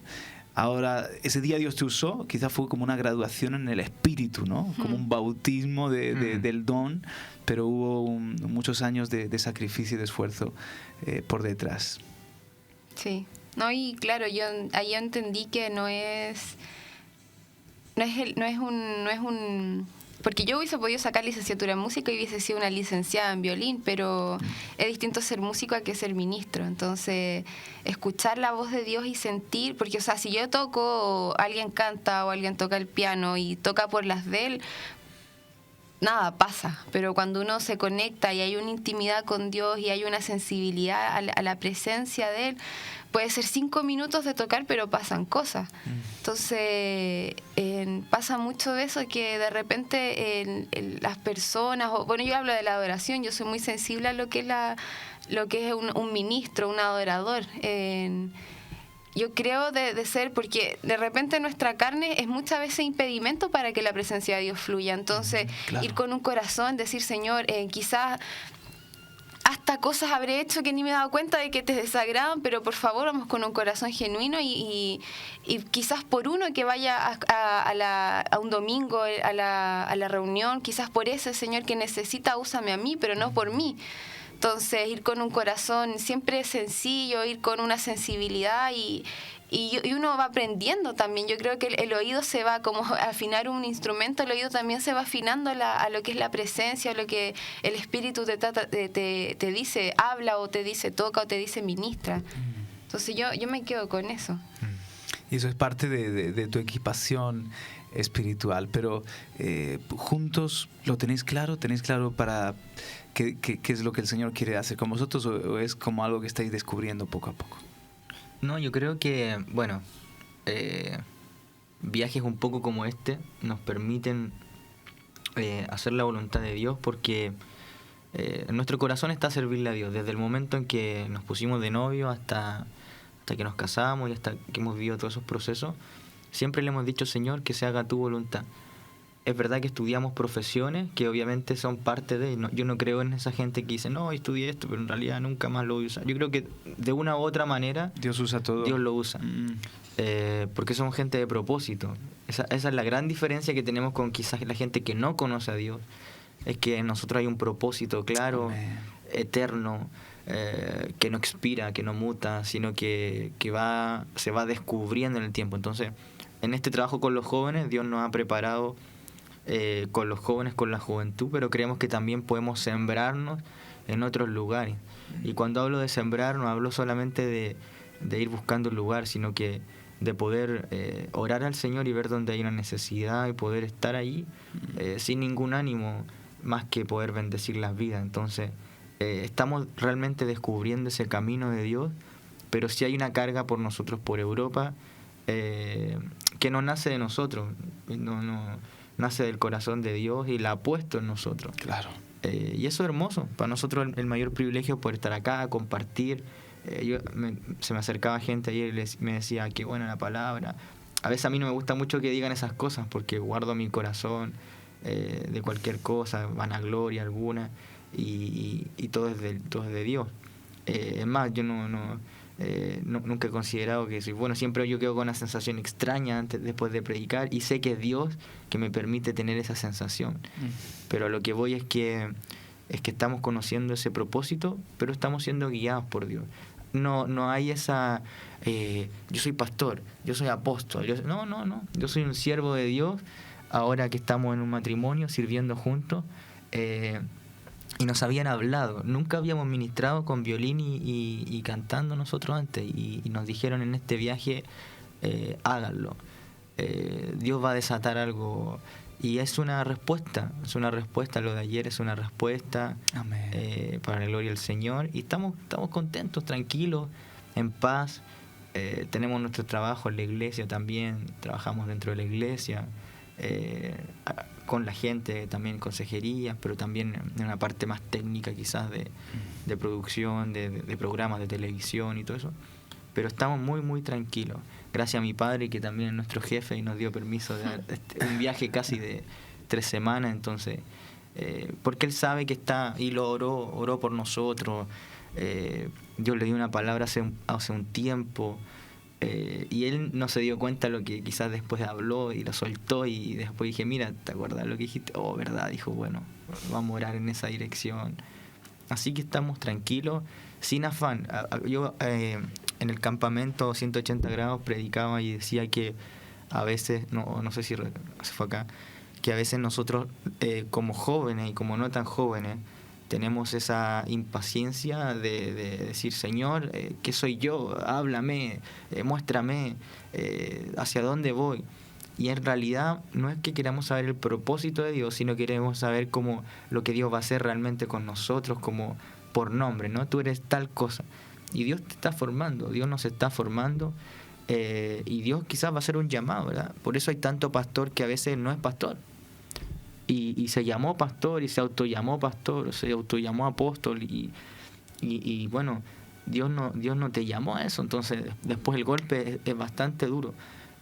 Ahora, ese día Dios te usó, quizás fue como una graduación en el espíritu, ¿no? Como un bautismo del don, pero hubo muchos años de sacrificio y de esfuerzo por detrás. Sí, no, y claro, ahí yo entendí que no es porque yo hubiese podido sacar licenciatura en música y hubiese sido una licenciada en violín, pero es distinto ser músico a que ser ministro. Entonces, escuchar la voz de Dios y sentir, porque, o sea, si yo toco, o alguien canta o alguien toca el piano y toca por las de él, nada pasa, pero cuando uno se conecta y hay una intimidad con Dios y hay una sensibilidad a la presencia de Él, puede ser 5 minutos de tocar, pero pasan cosas. Entonces, pasa mucho de eso, que de repente las personas, bueno, yo hablo de la adoración, yo soy muy sensible a lo que es un ministro, un adorador. Yo creo de ser, porque de repente nuestra carne es muchas veces impedimento para que la presencia de Dios fluya. Entonces, claro, ir con un corazón, decir, Señor, quizás hasta cosas habré hecho que ni me he dado cuenta de que te desagradan, pero por favor vamos con un corazón genuino y quizás por uno que vaya a un domingo a la reunión, quizás por ese Señor que necesita, úsame a mí, pero no por mí. Entonces, ir con un corazón siempre sencillo, ir con una sensibilidad y uno va aprendiendo también. Yo creo que el oído se va, como afinar un instrumento, el oído también se va afinando a lo que es la presencia, a lo que el Espíritu te dice, habla, o te dice, toca, o te dice, ministra. Entonces, yo me quedo con eso. Y eso es parte de tu equipación espiritual, pero juntos lo tenéis claro para qué es lo que el Señor quiere hacer con vosotros, o es como algo que estáis descubriendo poco a poco. No, yo creo que, bueno, viajes un poco como este nos permiten hacer la voluntad de Dios, porque nuestro corazón está a servirle a Dios desde el momento en que nos pusimos de novio hasta que nos casamos y hasta que hemos vivido todos esos procesos. Siempre le hemos dicho, Señor, que se haga tu voluntad. Es verdad que estudiamos profesiones que obviamente son parte de... yo no creo en esa gente que dice, no, estudié esto, pero en realidad nunca más lo voy a usar. Yo creo que de una u otra manera... Dios usa todo. Dios lo usa. Porque somos gente de propósito. Esa es la gran diferencia que tenemos con quizás la gente que no conoce a Dios. Es que en nosotros hay un propósito claro, Amén, eterno, que no expira, que no muta, sino que se va descubriendo en el tiempo. Entonces, en este trabajo con los jóvenes, Dios nos ha preparado con los jóvenes, con la juventud, pero creemos que también podemos sembrarnos en otros lugares. Y cuando hablo de sembrar, no hablo solamente de ir buscando un lugar, sino que de poder orar al Señor y ver dónde hay una necesidad y poder estar ahí sin ningún ánimo más que poder bendecir las vidas. Entonces, estamos realmente descubriendo ese camino de Dios, pero sí hay una carga por nosotros, por Europa, que no nace de nosotros, no nace del corazón de Dios y la ha puesto en nosotros. Claro. Y eso es hermoso. Para nosotros el mayor privilegio es poder estar acá, compartir. Se me acercaba gente ayer y me decía, qué buena la palabra. A veces a mí no me gusta mucho que digan esas cosas porque guardo mi corazón de cualquier cosa, vanagloria alguna, y todo es de Dios. Es más, yo nunca he considerado que bueno, siempre yo quedo con una sensación extraña después de predicar, y sé que es Dios que me permite tener esa sensación. Pero a lo que voy es que estamos conociendo ese propósito, pero estamos siendo guiados por Dios. No hay esa yo soy pastor, yo soy apóstol, no, yo soy un siervo de Dios ahora que estamos en un matrimonio sirviendo juntos. Y nos habían hablado, nunca habíamos ministrado con violín y cantando nosotros antes, y nos dijeron en este viaje, háganlo, Dios va a desatar algo, y es una respuesta, lo de ayer es una respuesta. Amén. Para la gloria del Señor, y estamos contentos, tranquilos, en paz. Tenemos nuestro trabajo en la iglesia también, trabajamos dentro de la iglesia, con la gente, también consejerías, pero también en una parte más técnica quizás de producción, de programas de televisión y todo eso. Pero estamos muy, muy tranquilos. Gracias a mi padre, que también es nuestro jefe y nos dio permiso de un viaje casi de 3 semanas. Entonces, porque él sabe que está, y lo oró por nosotros. Dios le dio una palabra hace un tiempo. Y él no se dio cuenta lo que quizás después habló y lo soltó, y después dije, mira, ¿te acuerdas lo que dijiste? Oh, verdad, dijo, bueno, vamos a orar en esa dirección. Así que estamos tranquilos, sin afán. Yo en el campamento 180 grados predicaba y decía que a veces, no sé si se fue acá, que a veces nosotros como jóvenes y como no tan jóvenes tenemos esa impaciencia de decir, Señor, ¿qué soy yo? Háblame, muéstrame hacia dónde voy. Y en realidad no es que queramos saber el propósito de Dios, sino queremos saber cómo lo que Dios va a hacer realmente con nosotros, como por nombre, ¿no? Tú eres tal cosa. Y Dios te está formando, Dios nos está formando, y Dios quizás va a hacer un llamado, ¿verdad? Por eso hay tanto pastor que a veces no es pastor. Y se llamó pastor, y se autollamó pastor, o se autollamó apóstol, y bueno, Dios no te llamó a eso. Entonces después el golpe es bastante duro.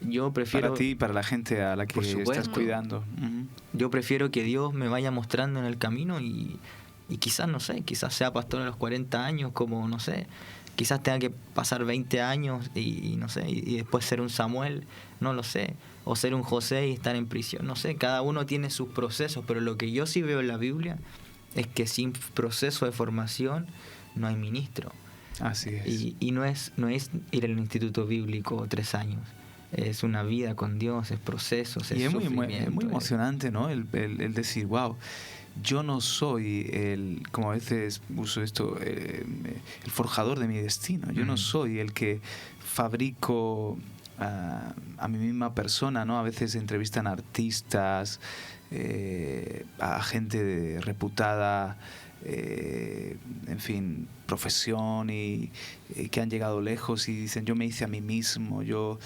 Yo prefiero, para ti y para la gente a la que estás cuidando. Uh-huh. Yo prefiero que Dios me vaya mostrando en el camino y quizás, no sé, quizás sea pastor a los 40 años, como, no sé, quizás tenga que pasar 20 años y no sé, y después ser un Samuel, no lo sé, o ser un José y estar en prisión, no sé, cada uno tiene sus procesos, pero lo que yo sí veo en la Biblia es que sin proceso de formación no hay ministro. Así es. Y no es ir al instituto bíblico 3 años. Es una vida con Dios, es procesos, es sufrimiento. Es muy emocionante, ¿no? El decir, wow, yo no soy como a veces uso esto, el forjador de mi destino. Yo no soy el que fabrico a mi misma persona, ¿no? A veces entrevistan a artistas, a gente reputada, en fin, profesión y que han llegado lejos y dicen, yo me hice a mí mismo, yo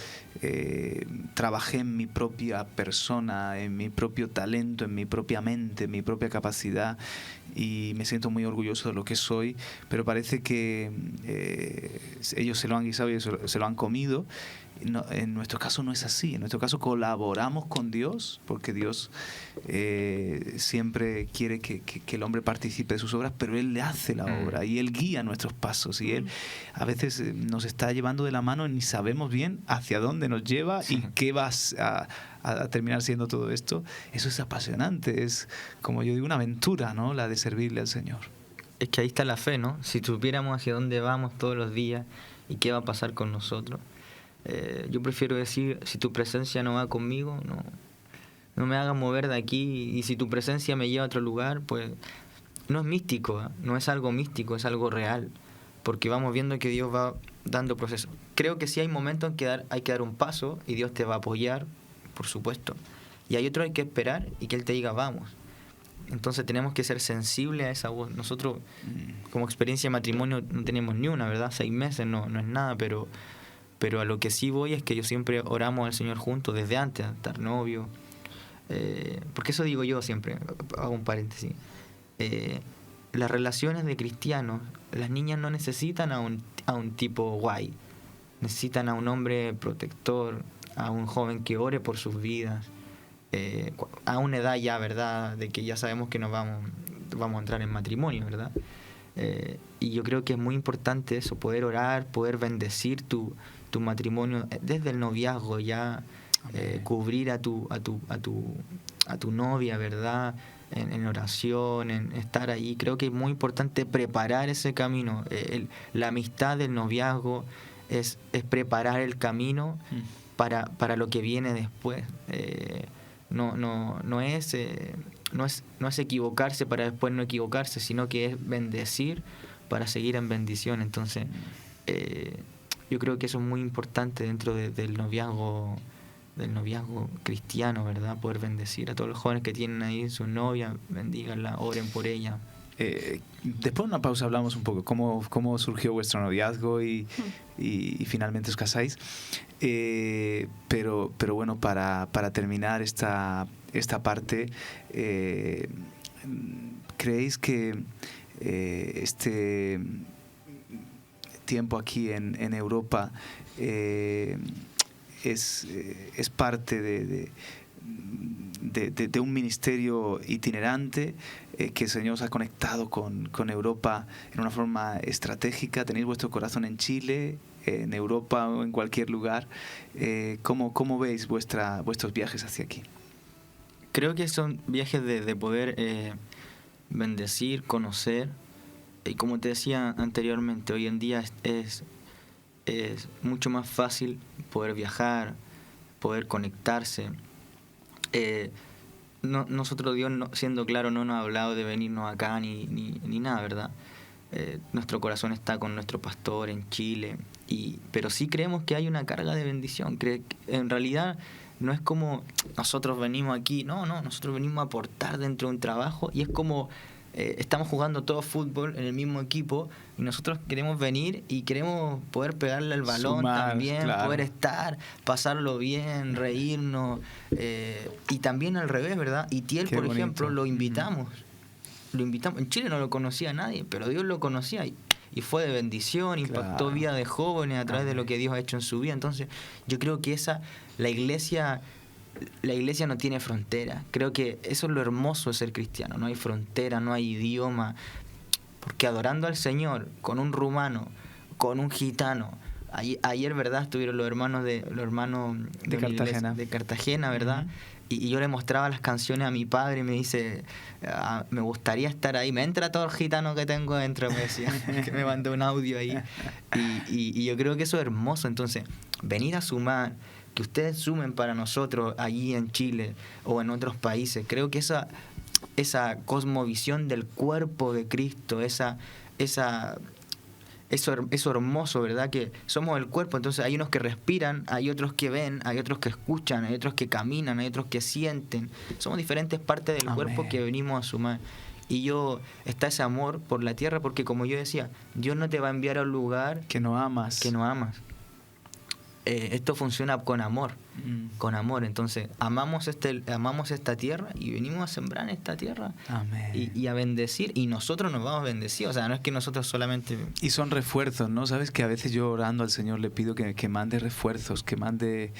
trabajé en mi propia persona, en mi propio talento, en mi propia mente, en mi propia capacidad, y me siento muy orgulloso de lo que soy, pero parece que ellos se lo han guisado y se lo han comido. No, en nuestro caso no es así. En nuestro caso colaboramos con Dios, porque Dios siempre quiere que el hombre participe de sus obras, pero Él le hace la obra y Él guía nuestros pasos, y Él a veces nos está llevando de la mano y ni sabemos bien hacia dónde nos lleva y qué va a terminar siendo todo esto. Eso es apasionante, es, como yo digo, una aventura, ¿no? La de servirle al Señor. Es que ahí está la fe, ¿no? Si supiéramos hacia dónde vamos todos los días y qué va a pasar con nosotros. Yo prefiero decir, si tu presencia no va conmigo, no me hagas mover de aquí, y si tu presencia me lleva a otro lugar, pues no es místico, no es algo místico, es algo real, porque vamos viendo que Dios va dando procesos. Creo que sí hay momentos en que hay que dar un paso y Dios te va a apoyar, por supuesto, y hay otro hay que esperar y que Él te diga vamos. Entonces tenemos que ser sensibles a esa voz. Nosotros como experiencia de matrimonio no tenemos ni una, ¿verdad? 6 meses no es nada, pero a lo que sí voy es que yo siempre oramos al Señor juntos desde antes de estar novio, porque eso digo yo siempre, hago un paréntesis. Las relaciones de cristianos, las niñas no necesitan a un tipo guay, necesitan a un hombre protector, a un joven que ore por sus vidas, a una edad ya, ¿verdad?, de que ya sabemos que nos vamos a entrar en matrimonio, ¿verdad? Y yo creo que es muy importante eso, poder orar, poder bendecir tu matrimonio desde el noviazgo, ya cubrir a tu novia, ¿verdad?, en oración, en estar ahí. Creo que es muy importante preparar ese camino. La amistad del noviazgo es preparar el camino para lo que viene después. No es equivocarse para después no equivocarse, sino que es bendecir para seguir en bendición. Entonces yo creo que eso es muy importante dentro del noviazgo cristiano, ¿verdad? Poder bendecir a todos los jóvenes que tienen ahí su novia, bendíganla, oren por ella. Después de una pausa hablamos un poco cómo surgió vuestro noviazgo y finalmente os casáis. Pero bueno, para terminar esta parte, ¿creéis que este tiempo aquí en Europa es parte de un ministerio itinerante que el Señor os ha conectado con Europa en una forma estratégica? ¿Tenéis vuestro corazón en Chile, en Europa o en cualquier lugar? ¿Cómo veis vuestros viajes hacia aquí? Creo que son viajes de poder bendecir, conocer, y como te decía anteriormente, hoy en día es mucho más fácil poder viajar, poder conectarse. nosotros Dios, siendo claro, no nos ha hablado de venirnos acá ni nada, ¿verdad? Nuestro corazón está con nuestro pastor en Chile, pero sí creemos que hay una carga de bendición. En realidad no es como nosotros venimos aquí, no, nosotros venimos a aportar dentro de un trabajo, y es como estamos jugando todo fútbol en el mismo equipo y nosotros queremos venir y queremos poder pegarle al balón, sumar, también, claro, poder estar, pasarlo bien, reírnos, y también al revés, ¿verdad? Y Tiel, por ejemplo, lo invitamos. En Chile no lo conocía nadie, pero Dios lo conocía y fue de bendición, impactó, claro, vida de jóvenes a través de lo que Dios ha hecho en su vida. Entonces yo creo que la iglesia no tiene frontera. Creo que eso es lo hermoso de ser cristiano. No hay frontera, no hay idioma, porque adorando al Señor con un rumano, con un gitano. Ayer, ¿verdad?, estuvieron los hermanos de Cartagena, ¿verdad? Uh-huh. Y yo le mostraba las canciones a mi padre y me dice, me gustaría estar ahí. Me entra todo el gitano que tengo dentro, me decía, que me mandó un audio ahí. Y yo creo que eso es hermoso. Entonces, venir a sumar, que ustedes sumen para nosotros allí en Chile o en otros países, creo que esa cosmovisión del cuerpo de Cristo, eso hermoso, ¿verdad? Que somos el cuerpo, entonces hay unos que respiran, hay otros que ven, hay otros que escuchan, hay otros que caminan, hay otros que sienten. Somos diferentes partes del cuerpo que venimos a sumar. Y está ese amor por la tierra, porque como yo decía, Dios no te va a enviar a un lugar que no amas. Esto funciona con amor, con amor. Entonces amamos esta tierra y venimos a sembrar en esta tierra. Amén. Y a bendecir, y nosotros nos vamos a bendecir. O sea, no es que nosotros solamente... Y son refuerzos, ¿no? Sabes que a veces yo, orando al Señor, le pido que mande refuerzos, que mande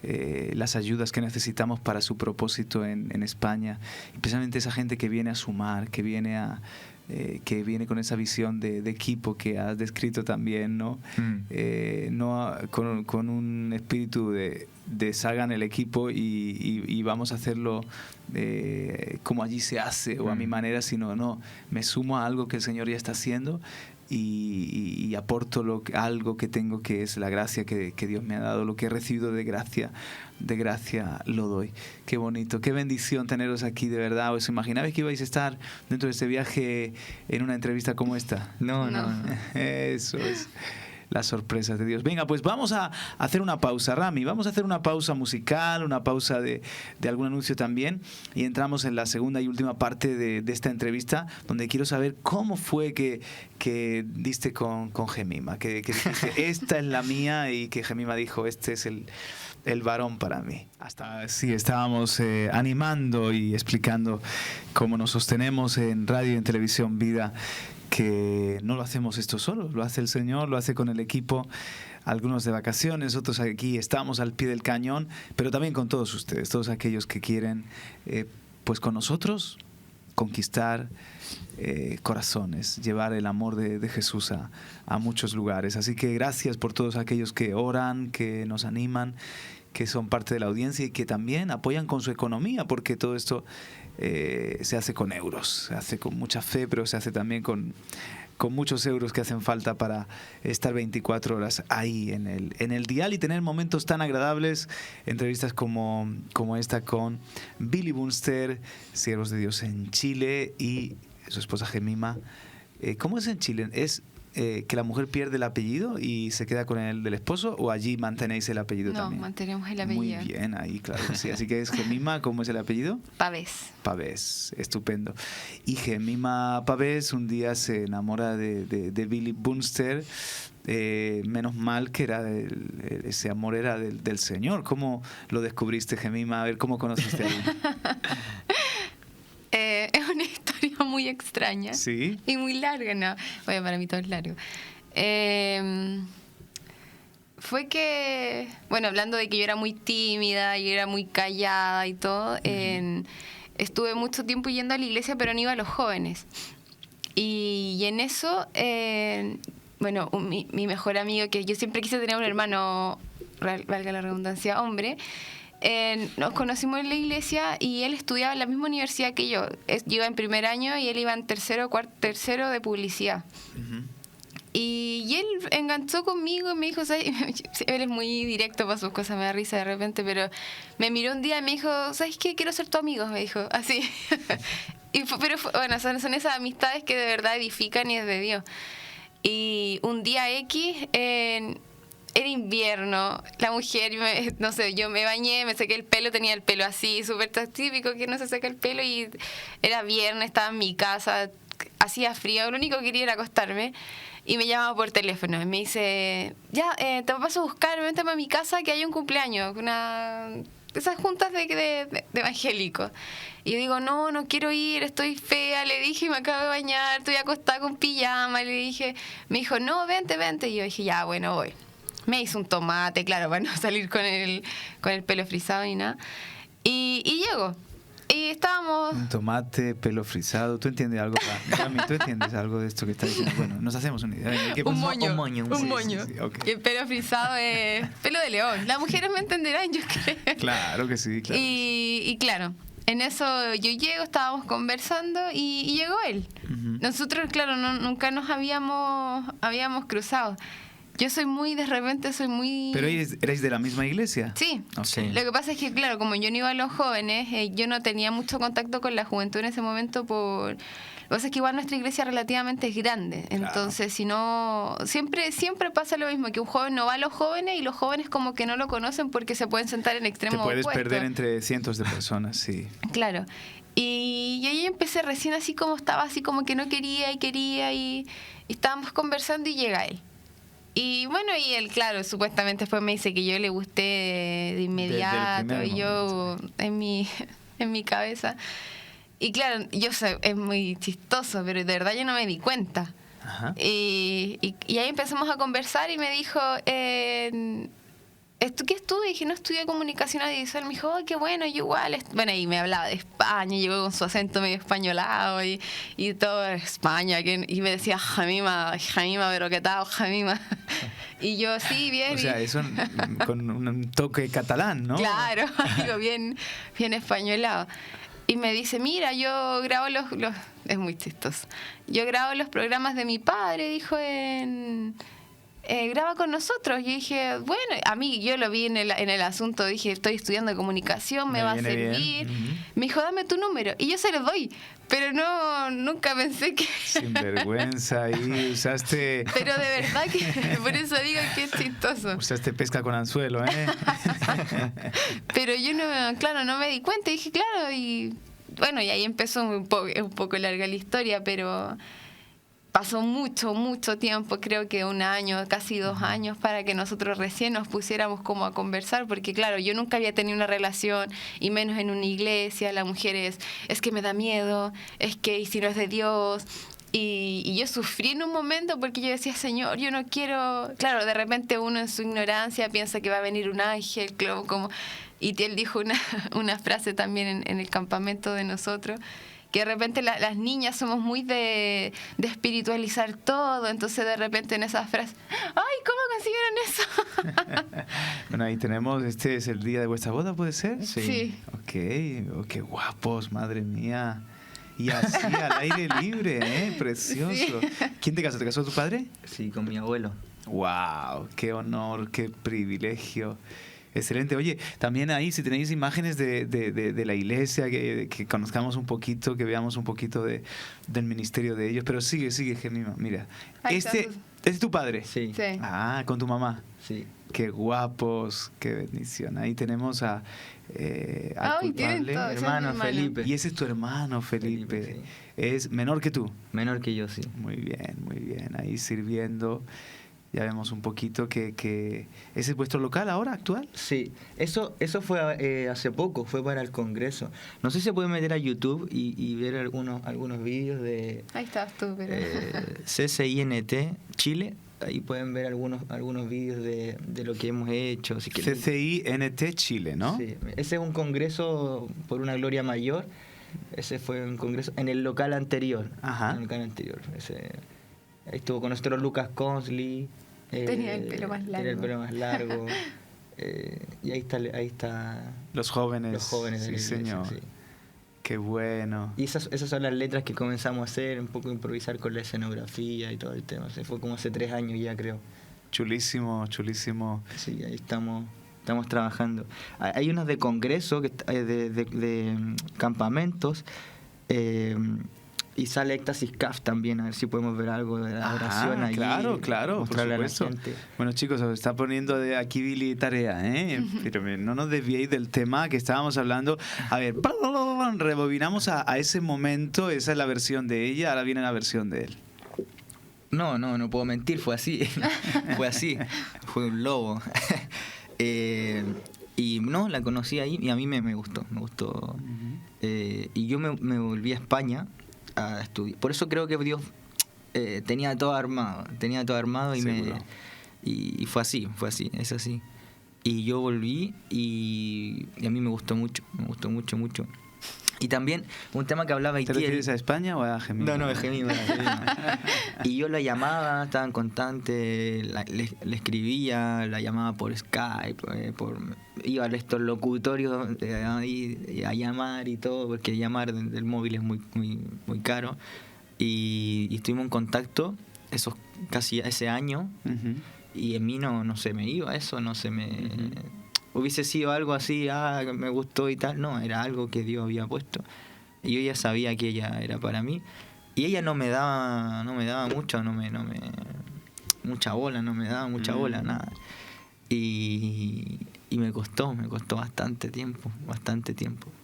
las ayudas que necesitamos para su propósito en España, y precisamente esa gente que viene a sumar, que viene con esa visión de equipo que has descrito también, ¿no? Con un espíritu de deshagan el equipo y vamos a hacerlo como allí se hace o a mi manera, sino no, me sumo a algo que el Señor ya está haciendo y aporto algo que tengo, que es la gracia que Dios me ha dado, lo que he recibido de gracia lo doy. Qué bonito, qué bendición teneros aquí, de verdad. ¿Os imaginabais que ibais a estar dentro de este viaje en una entrevista como esta? No. Eso es las sorpresas de Dios. Venga, pues vamos a hacer una pausa, Rami. Vamos a hacer una pausa musical, una pausa de algún anuncio también, y entramos en la segunda y última parte de esta entrevista, donde quiero saber cómo fue que diste con Gemima, que dijiste, esta es la mía, y que Gemima dijo, este es el varón para mí. Sí, estábamos animando y explicando cómo nos sostenemos en radio y en televisión Vida, que no lo hacemos esto solos, lo hace el Señor, lo hace con el equipo, algunos de vacaciones, otros aquí estamos al pie del cañón, pero también con todos ustedes, todos aquellos que quieren, pues con nosotros, conquistar corazones, llevar el amor de Jesús a muchos lugares. Así que gracias por todos aquellos que oran, que nos animan, que son parte de la audiencia y que también apoyan con su economía, porque todo esto se hace con euros, se hace con mucha fe, pero se hace también con muchos euros que hacen falta para estar 24 horas ahí en el dial y tener momentos tan agradables, entrevistas como esta con Billy Bunster, siervos de Dios en Chile, y su esposa Gemima. ¿Cómo es en Chile? ¿Es que la mujer pierde el apellido y se queda con el del esposo, o allí mantenéis el apellido también? No, mantenemos el apellido. Muy bien, ahí claro, sí. Así que es Gemima, ¿cómo es el apellido? Pavés, estupendo. Y Gemima Pavés un día se enamora de Billy Bunster. Menos mal que ese amor era del Señor. ¿Cómo lo descubriste, Gemima? A ver, ¿cómo conociste a él? Es una historia muy extraña. ¿Sí? Y muy larga, ¿no? Bueno, para mí todo es largo. Fue que, bueno, hablando de que yo era muy tímida y era muy callada y todo, estuve mucho tiempo yendo a la iglesia, pero no iba a los jóvenes. Y en eso, bueno, mi mejor amigo, que yo siempre quise tener un hermano, valga la redundancia, hombre, nos conocimos en la iglesia y él estudiaba en la misma universidad que yo. Yo iba en primer año y él iba en tercero de publicidad. Y él enganchó conmigo y me dijo, ¿sabes? Él es muy directo para sus cosas, me da risa de repente, pero me miró un día y me dijo, ¿sabes qué? Quiero ser tu amigo, me dijo, así. Bueno, son esas amistades que de verdad edifican y es de Dios. Y un día X, era invierno, la mujer, no sé, yo me bañé, me sequé el pelo, tenía el pelo así, súper típico que no se seca el pelo, y era viernes, estaba en mi casa, hacía frío, lo único que quería era acostarme, y me llamaba por teléfono, y me dice, ya, te paso a buscar, vente a mi casa que hay un cumpleaños, esas juntas de evangélicos. Y yo digo, no quiero ir, estoy fea, le dije, me acabo de bañar, estoy acostada con pijama, le dije, me dijo, no, vente, y yo dije, ya, bueno, voy. Me hizo un tomate, claro, para no salir con el pelo frisado ni nada. Y llego. Y estábamos... Un tomate, pelo frisado. ¿Tú entiendes algo? Mami, ¿tú entiendes algo de esto que está diciendo? Bueno, nos hacemos una idea. Un moño. Un moño. Sí, okay. Y el pelo frisado es pelo de león. Las mujeres me entenderán, yo creo. Claro que sí, claro. Y claro, en eso yo llego, estábamos conversando y llegó él. Uh-huh. Nosotros, claro, nunca nos habíamos cruzado. Yo soy de repente soy muy... ¿Pero erais de la misma iglesia? Sí. Okay. Lo que pasa es que, claro, como yo no iba a los jóvenes, yo no tenía mucho contacto con la juventud en ese momento Lo que pasa es que igual nuestra iglesia relativamente es grande. Claro. Entonces, si no... Siempre pasa lo mismo, que un joven no va a los jóvenes y los jóvenes como que no lo conocen porque se pueden sentar en extremos opuestos. Te puedes perder entre cientos de personas, sí. Claro. Y ahí empecé recién así como estaba, así como que no quería y estábamos conversando y llega él. Y bueno, y él, claro, supuestamente después me dice que yo le gusté de inmediato, y yo en mi cabeza. Y claro, es muy chistoso, pero de verdad yo no me di cuenta. Ajá. Y ahí empezamos a conversar y me dijo, ¿qué estudias? Y dije, no, estudié comunicación audiovisual. Me dijo, qué bueno, yo igual. Bueno, y me hablaba de España, llegó con su acento medio españolado y todo España. Y me decía, Jamima, pero ¿qué tal, Jamima? Y yo, sí, bien. O sea, eso con un toque catalán, ¿no? Claro, algo bien españolado. Y me dice, mira, yo grabo es muy chistoso. Yo grabo los programas de mi padre, dijo, graba con nosotros. Yo dije, bueno, a mí yo lo vi en el asunto, dije, estoy estudiando comunicación, me va a servir. Uh-huh. Me dijo, dame tu número. Y yo se lo doy, pero nunca pensé que... Sin vergüenza, ahí usaste... Pero de verdad que, por eso digo que es chistoso. Usaste pesca con anzuelo, ¿eh? Pero yo no me di cuenta, dije, claro, y bueno, y ahí empezó un poco larga la historia, pero... Pasó mucho tiempo, creo que 1 año, casi 2 años, para que nosotros recién nos pusiéramos como a conversar, porque claro, yo nunca había tenido una relación, y menos en una iglesia. La mujer es que me da miedo, es que y si no es de Dios. Y yo sufrí en un momento porque yo decía, Señor, yo no quiero... Claro, de repente uno en su ignorancia piensa que va a venir un ángel, y él dijo una frase también en el campamento de nosotros, que de repente las niñas somos muy de espiritualizar todo, entonces de repente en esas frases, ¡ay, cómo consiguieron eso! Bueno, ahí tenemos, este es el día de vuestra boda, ¿puede ser? Sí. Ok, qué guapos, madre mía. Y así al aire libre, precioso. Sí. ¿Quién te casó? ¿Te casó tu padre? Sí, con mi abuelo. ¡Wow! ¡Qué honor, qué privilegio! Excelente. Oye, también ahí, si tenéis imágenes de la iglesia, que conozcamos un poquito, que veamos un poquito del ministerio de ellos. Pero sigue, Gemima. Mira, ¿este es tu padre? Sí. Ah, ¿con tu mamá? Sí. Qué guapos, qué bendición. Ahí tenemos al culpable, hermano Felipe. Y ese es tu hermano, Felipe. Sí. ¿Es menor que tú? Menor que yo, sí. Muy bien. Ahí sirviendo. Ya vemos un poquito que ¿ese es vuestro local ahora, actual? Sí, eso fue hace poco, fue para el Congreso. No sé si se puede meter a YouTube y ver algunos vídeos de... Ahí estás tú, pero... CCINT Chile. Ahí pueden ver algunos vídeos de lo que hemos hecho. Si CCINT Chile, ¿no? Sí, ese es un congreso por una gloria mayor. Ese fue un congreso en el local anterior. Ajá. En el local anterior. Ahí estuvo con nosotros Lucas Consley. Tenía el pelo más largo. Y ahí está los jóvenes. Los jóvenes de sí, la iglesia, señor. sí. Qué bueno. Y esas son las letras que comenzamos a hacer, un poco improvisar con la escenografía y todo el tema. O sea, fue como hace 3 años ya, creo. Chulísimo, chulísimo. Sí, ahí estamos trabajando. Hay unos de congreso, de campamentos, y sale Éxtasis CAF también, a ver si podemos ver algo de la oración allí. Claro, por mostrarle a la supuesto. gente. Bueno, chicos, os está poniendo de aquí Billy tarea, ¿eh? Pero no nos desviéis del tema que estábamos hablando. A ver, rebobinamos a ese momento, esa es la versión de ella, ahora viene la versión de él. No puedo mentir, fue así. Fue un lobo. Y no, la conocí ahí y a mí me gustó. Y yo me volví a España a estudiar. Por eso creo que Dios tenía todo armado y fue así, es así. Y yo volví y a mí me gustó mucho. Y también un tema que hablaba ¿Te refieres a España o a Gemima? No, a Gemima. Y yo la llamaba, estaba en constante, le escribía, la llamaba por Skype, iba a estos locutorios ahí a llamar y todo, porque llamar del móvil es muy, muy, muy caro. Y estuvimos en contacto casi ese año, y en mí no se me iba eso, no se me... Hubiese sido algo así, me gustó y tal. No, era algo que Dios había puesto. Y yo ya sabía que ella era para mí. Y ella no me daba mucho, mucha bola, nada. Y me costó bastante tiempo.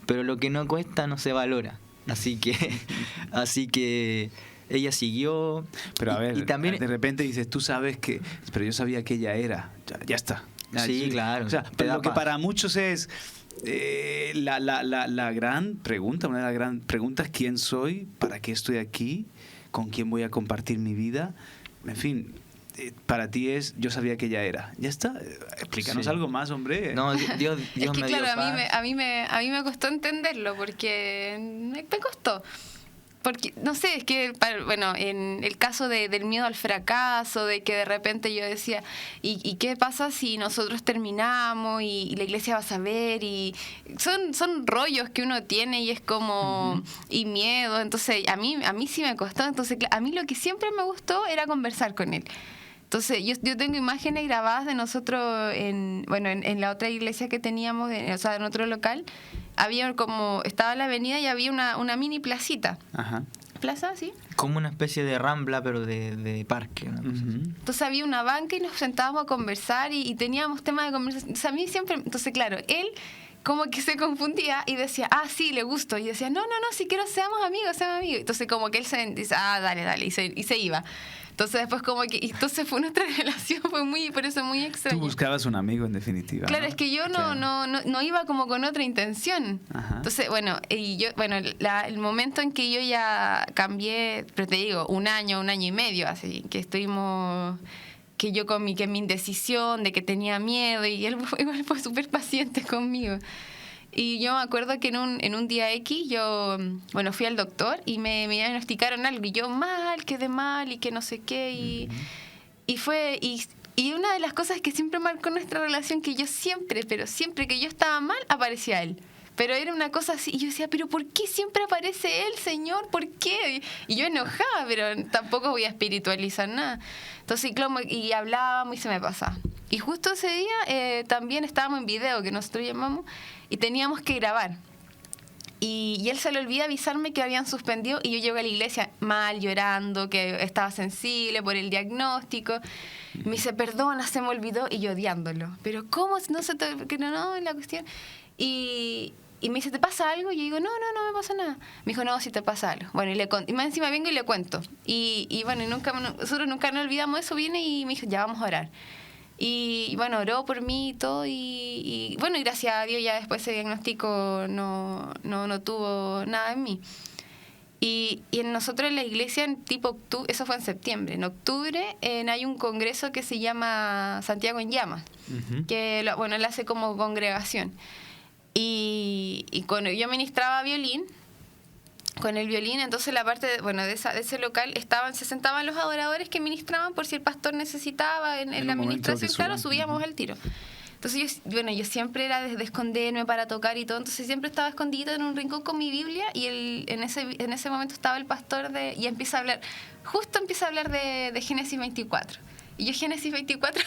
Pero lo que no cuesta no se valora. Así que ella siguió. Pero a ver, y también, de repente dices, tú sabes que... Pero yo sabía que ella era. Ya está. Sí, claro. O sea, pero lo que para muchos es la gran pregunta, una de las grandes preguntas: ¿quién soy? ¿Para qué estoy aquí? ¿Con quién voy a compartir mi vida? En fin, para ti es, yo sabía que ella era. Ya está. Explícanos algo más, hombre. No, Dios es que me claro, dio paz. a mí me costó entenderlo porque me costó. Porque, no sé, es que, bueno, en el caso del miedo al fracaso, de que de repente yo decía, ¿y qué pasa si nosotros terminamos y la iglesia va a saber? Y son rollos que uno tiene y es como, y miedo. Entonces, a mí sí me costó. Entonces, a mí lo que siempre me gustó era conversar con él. Entonces, yo tengo imágenes grabadas de nosotros en la otra iglesia que teníamos, en otro local. Había estaba la avenida y había una mini placita. Ajá. Plaza, sí. Como una especie de rambla, pero de parque. Una cosa así. Entonces había una banca y nos sentábamos a conversar y teníamos temas de conversación. O sea, a mí siempre... Entonces, claro, él como que se confundía y decía, sí, le gusto. Y decía, no, si quiero, seamos amigos. Entonces como que él se dice, dale, y se iba. Entonces después entonces fue nuestra relación, por eso muy extraña. Tú buscabas un amigo en definitiva. Claro, ¿no? es que yo no iba como con otra intención. Ajá. Entonces, el momento en que yo ya cambié, pero te digo, un año y medio, así, que estuvimos, que yo con mi indecisión, de que tenía miedo, y él igual fue súper paciente conmigo. Y yo me acuerdo que en un día X yo, fui al doctor y me diagnosticaron algo. Y yo quedé mal y que no sé qué. Y una de las cosas que siempre marcó nuestra relación, que yo siempre que yo estaba mal, aparecía él. Pero era una cosa así, y yo decía, ¿pero por qué siempre aparece él, Señor? ¿Por qué? Y yo enojaba, pero tampoco voy a espiritualizar nada. Entonces, y hablábamos y se me pasaba. Y justo ese día también estábamos en video, que nosotros llamamos, y teníamos que grabar. Y él se le olvida avisarme que habían suspendido, y yo llego a la iglesia mal, llorando, que estaba sensible por el diagnóstico. Me dice, perdona, se me olvidó, y yo odiándolo. Pero ¿cómo? No se te... que no, la cuestión... Y me dice, ¿te pasa algo? Y yo digo, no me pasa nada. Me dijo, no, si te pasa algo. Bueno, y más encima vengo y le cuento. Nosotros nunca nos olvidamos eso. Viene y me dijo, ya vamos a orar. Y oró por mí y todo. Y gracias a Dios ya después ese diagnóstico no tuvo nada en mí. Y nosotros en la iglesia, en tipo octubre, eso fue en septiembre. En octubre hay un congreso que se llama Santiago en Llamas, que él hace como congregación. Y cuando yo ministraba violín, con el violín, entonces la parte de ese local se sentaban los adoradores que ministraban por si el pastor necesitaba en la administración, claro, subíamos al tiro. Entonces yo siempre era de esconderme para tocar y todo, entonces siempre estaba escondida en un rincón con mi Biblia y en ese momento estaba el pastor y empieza a hablar de Génesis 24. Y yo Génesis 24...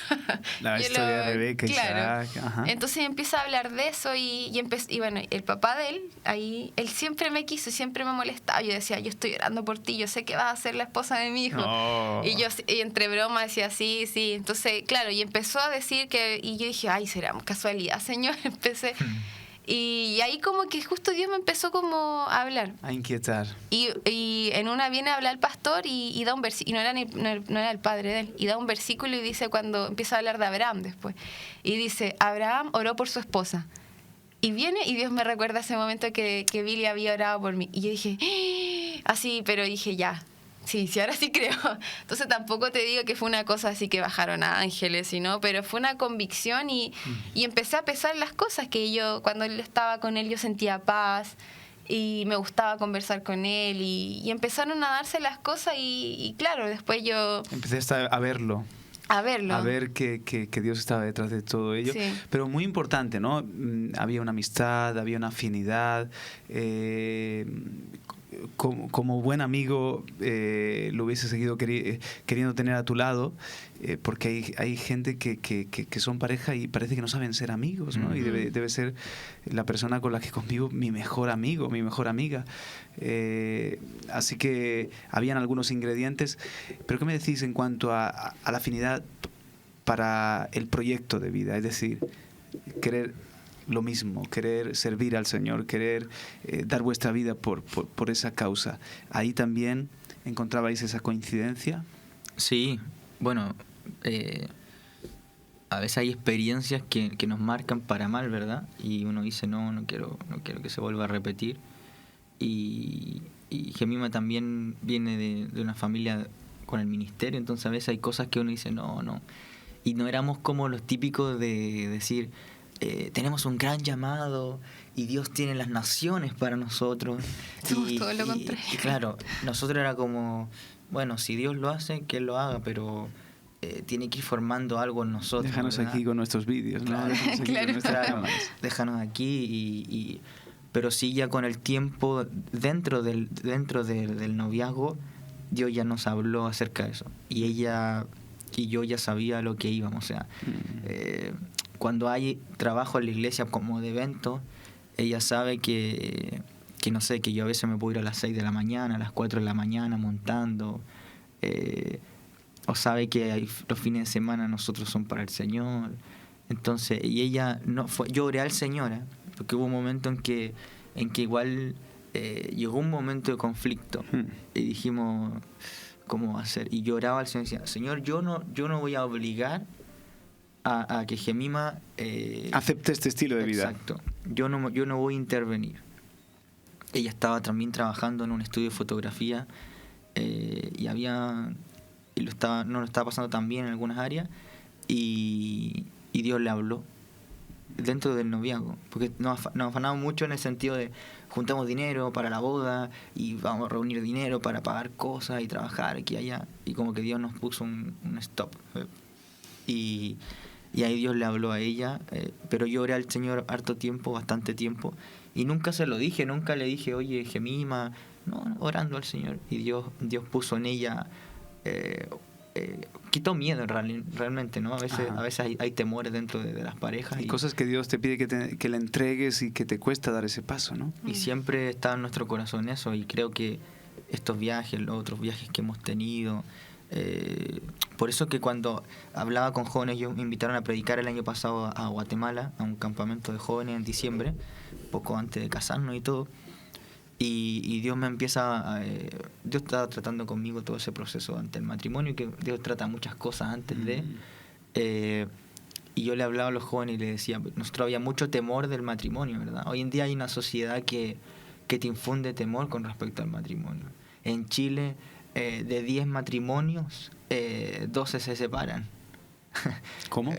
La historia de Rebeca, claro. Isaac. Ajá. Entonces empieza a hablar de eso y bueno, el papá de él, él siempre me quiso, siempre me molestaba. Yo decía, yo estoy orando por ti, yo sé que vas a ser la esposa de mi hijo. Oh. Y entre bromas decía, sí. Entonces, claro, y empezó a decir y yo dije, ay, será casualidad, Señor. Empecé... Y ahí como que justo Dios me empezó como a hablar. A inquietar. Y en una viene a hablar el pastor y da un versículo, y no era el padre de él, y da un versículo y dice, cuando empieza a hablar de Abraham después, y dice, Abraham oró por su esposa. Y viene y Dios me recuerda ese momento que Billy había orado por mí. Y yo dije, así, pero dije, ya. Sí, ahora sí creo. Entonces tampoco te digo que fue una cosa así que bajaron a ángeles, sino, pero fue una convicción y empecé a pesar las cosas que yo, cuando él estaba con él, yo sentía paz y me gustaba conversar con él y empezaron a darse las cosas y claro, después yo... Empecé a verlo. A verlo. A ver que Dios estaba detrás de todo ello. Sí. Pero muy importante, ¿no? Había una amistad, había una afinidad. Como buen amigo lo hubiese seguido queriendo tener a tu lado, porque hay gente que son pareja y parece que no saben ser amigos, ¿no? Y debe ser la persona con la que convivo mi mejor amigo, mi mejor amiga. Así que habían algunos ingredientes. Pero ¿qué me decís en cuanto a la afinidad para el proyecto de vida? Es decir, querer lo mismo, querer servir al Señor, querer dar vuestra vida por esa causa. ¿Ahí también encontrabais esa coincidencia? Sí, bueno, a veces hay experiencias que nos marcan para mal, ¿verdad? Y uno dice, no quiero que se vuelva a repetir. Y Gemima también viene de una familia con el ministerio, entonces a veces hay cosas que uno dice, no. Y no éramos como los típicos de decir... tenemos un gran llamado y Dios tiene las naciones para nosotros. Somos todo lo contrario. Y claro, nosotros era como, bueno, si Dios lo hace, que Él lo haga, pero tiene que ir formando algo en nosotros. Déjanos, ¿verdad?, aquí con nuestros vídeos, ¿no? Claro. Déjanos aquí con nuestras cámaras. Déjanos aquí pero sí, ya con el tiempo dentro del noviazgo, Dios ya nos habló acerca de eso y ella y yo ya sabía lo que íbamos, o sea, cuando hay trabajo en la iglesia como de evento, ella sabe que no sé, que yo a veces me puedo ir a las 6 de la mañana, a las 4 de la mañana montando, o sabe que los fines de semana nosotros son para el Señor. Entonces, y ella no fue, yo oré al Señor, porque hubo un momento en que igual llegó un momento de conflicto y dijimos, ¿cómo va a ser? Y yo oraba al Señor y decía, Señor, yo no voy a obligar a que Gemima acepte este estilo de vida. Exacto. Yo no voy a intervenir. Ella estaba también trabajando en un estudio de fotografía y no lo estaba pasando tan bien en algunas áreas y Dios le habló dentro del noviazgo, porque nos afanamos mucho en el sentido de juntamos dinero para la boda y vamos a reunir dinero para pagar cosas y trabajar aquí y allá, y como que Dios nos puso un stop, y ahí Dios le habló a ella, pero yo oré al Señor harto tiempo, bastante tiempo, y nunca se lo dije, nunca le dije, oye, Gemima, no, orando al Señor, y Dios puso en ella quitó miedo realmente, ¿no? A veces hay temores dentro de las parejas. Hay cosas que Dios te pide que le entregues y que te cuesta dar ese paso, ¿no? Y siempre está en nuestro corazón eso, y creo que estos viajes, los otros viajes que hemos tenido, por eso que cuando hablaba con jóvenes, ellos me invitaron a predicar el año pasado a Guatemala, a un campamento de jóvenes en diciembre, poco antes de casarnos y todo. Y Dios me empieza Dios estaba tratando conmigo todo ese proceso ante el matrimonio, que Dios trata muchas cosas antes de y yo le hablaba a los jóvenes y les decía, nosotros había mucho temor del matrimonio, ¿verdad? Hoy en día hay una sociedad que te infunde temor con respecto al matrimonio. En Chile, de 10 matrimonios, 12 se separan. ¿Cómo?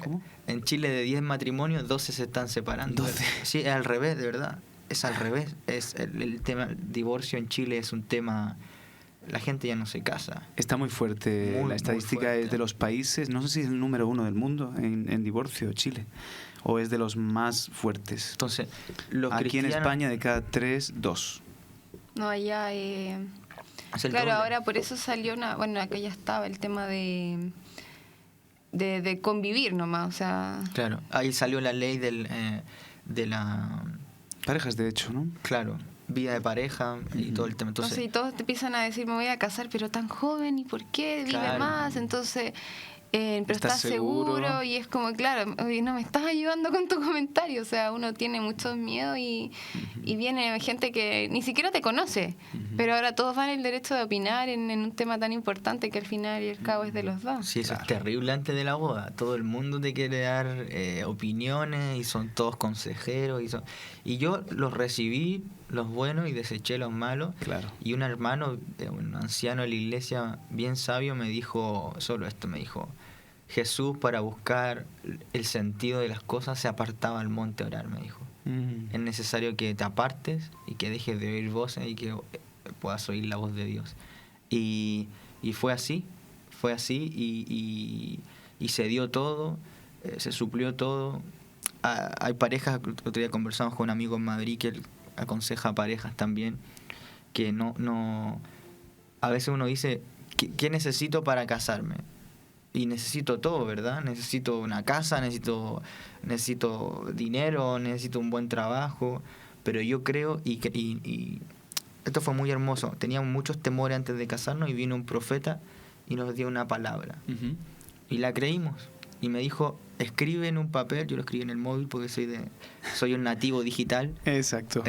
En Chile, de 10 matrimonios, 12 se están separando. 12. Sí, es al revés, de verdad. Es al revés. El tema del divorcio en Chile es un tema la gente ya no se casa. Está muy fuerte. Muy, la estadística muy fuerte. es de los países, no sé si es el número 1 del mundo en divorcio, Chile, o es de los más fuertes. Entonces, los Aquí cristianos... en España de cada 3, 2. No, allá... es el claro, doble. ahora por eso salió bueno, acá ya estaba el tema de convivir nomás, o sea... Claro, ahí salió la ley de la... Parejas, de hecho, ¿no? Claro, vida de pareja y todo el tema. Entonces, y todos te empiezan a decir, me voy a casar, pero tan joven, ¿y por qué? Vive Claro. más, entonces... pero ¿Estás estás seguro? seguro? Y es como, claro, oye, no me estás ayudando con tu comentario. O sea, uno tiene muchos miedos y viene gente que ni siquiera te conoce. Pero ahora todos van el derecho de opinar en un tema tan importante que al final y al cabo es de los dos. Sí, eso es terrible antes de la boda. Todo el mundo te quiere dar opiniones y son todos consejeros. Y yo los recibí, los buenos, y deseché los malos. Claro. Y un hermano, un anciano de la iglesia bien sabio, me dijo solo esto, me dijo: Jesús, para buscar el sentido de las cosas, se apartaba al monte a orar, me dijo. Es necesario que te apartes y que dejes de oír voces y que puedas oír la voz de Dios. Y fue así y se dio todo, se suplió todo. Hay parejas, otro día conversamos con un amigo en Madrid que él aconseja a parejas también, que no a veces uno dice, ¿qué necesito para casarme? Y necesito todo, ¿verdad? Necesito una casa, necesito dinero, necesito un buen trabajo. Pero yo creo, y esto fue muy hermoso, teníamos muchos temores antes de casarnos y vino un profeta y nos dio una palabra. Y la creímos. Y me dijo, escribe en un papel, yo lo escribí en el móvil porque soy un nativo digital. Exacto.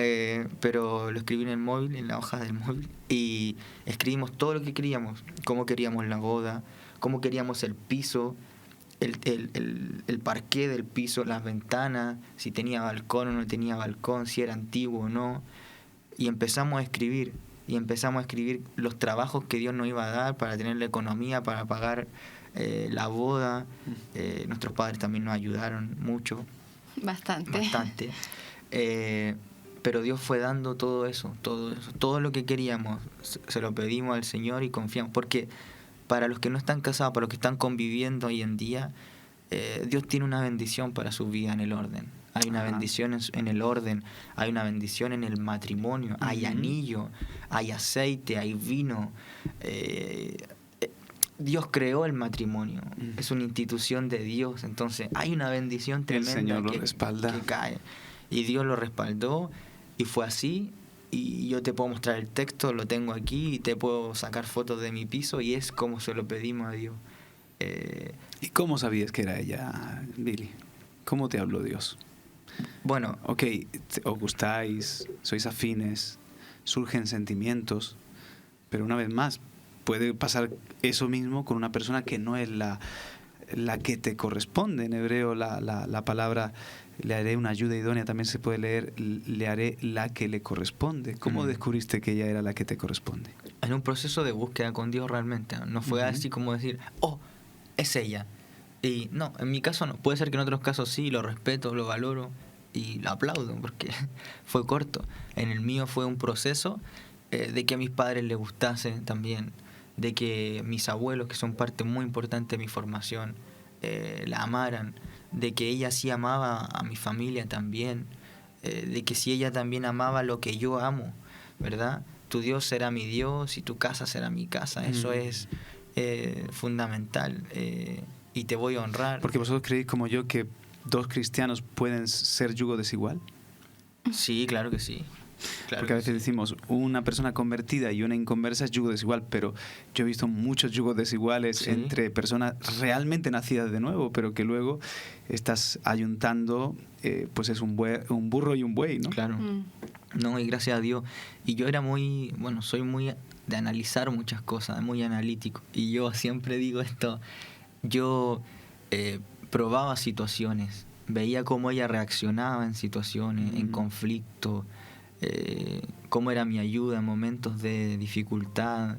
Pero lo escribí en el móvil, en la hoja del móvil. Y escribimos todo lo que queríamos. Cómo queríamos la boda, cómo queríamos el piso, el parqué del piso, las ventanas, si tenía balcón o no tenía balcón, si era antiguo o no. Y empezamos a escribir los trabajos que Dios nos iba a dar para tener la economía, para pagar la boda. Nuestros padres también nos ayudaron mucho. Bastante. Pero Dios fue dando todo eso, todo lo que queríamos, se lo pedimos al Señor y confiamos, porque para los que no están casados, para los que están conviviendo hoy en día, Dios tiene una bendición para su vida en el orden. Hay una bendición en el orden, hay una bendición en el matrimonio, hay anillo, hay aceite, hay vino. Dios creó el matrimonio, es una institución de Dios, entonces hay una bendición tremenda. El Señor lo respalda. Que cae. Y Dios lo respaldó y fue así. Y yo te puedo mostrar el texto, lo tengo aquí, y te puedo sacar fotos de mi piso, y es como se lo pedimos a Dios. ¿Y cómo sabías que era ella, Billy? ¿Cómo te habló Dios? Bueno, Ok, os gustáis, sois afines, surgen sentimientos, pero una vez más, puede pasar eso mismo con una persona que no es la que te corresponde. En hebreo la palabra le haré una ayuda idónea también se puede leer, le haré la que le corresponde. ¿Cómo descubriste que ella era la que te corresponde? en un proceso de búsqueda con Dios realmente. No fue así como decir, oh, es ella. Y no, en mi caso no. Puede ser que en otros casos sí, lo respeto, lo valoro y lo aplaudo porque fue corto. En el mío fue un proceso de que a mis padres les gustase también, de que mis abuelos, que son parte muy importante de mi formación, la amaran, de que ella sí amaba a mi familia también, de que si ella también amaba lo que yo amo, ¿verdad? Tu Dios será mi Dios y tu casa será mi casa. Eso es fundamental, y te voy a honrar. Porque vosotros creéis como yo que dos cristianos pueden ser yugo desigual. Sí, claro que sí. Claro. Porque a veces decimos una persona convertida y una inconversa es yugo desigual, pero yo he visto muchos yugos desiguales entre personas realmente nacidas de nuevo, pero que luego estás ayuntando, pues es un burro y un buey, ¿no? Claro. No, y gracias a Dios. Y yo era soy muy de analizar muchas cosas, muy analítico. Y yo siempre digo esto, yo probaba situaciones, veía cómo ella reaccionaba en situaciones, en conflicto, cómo era mi ayuda en momentos de dificultad,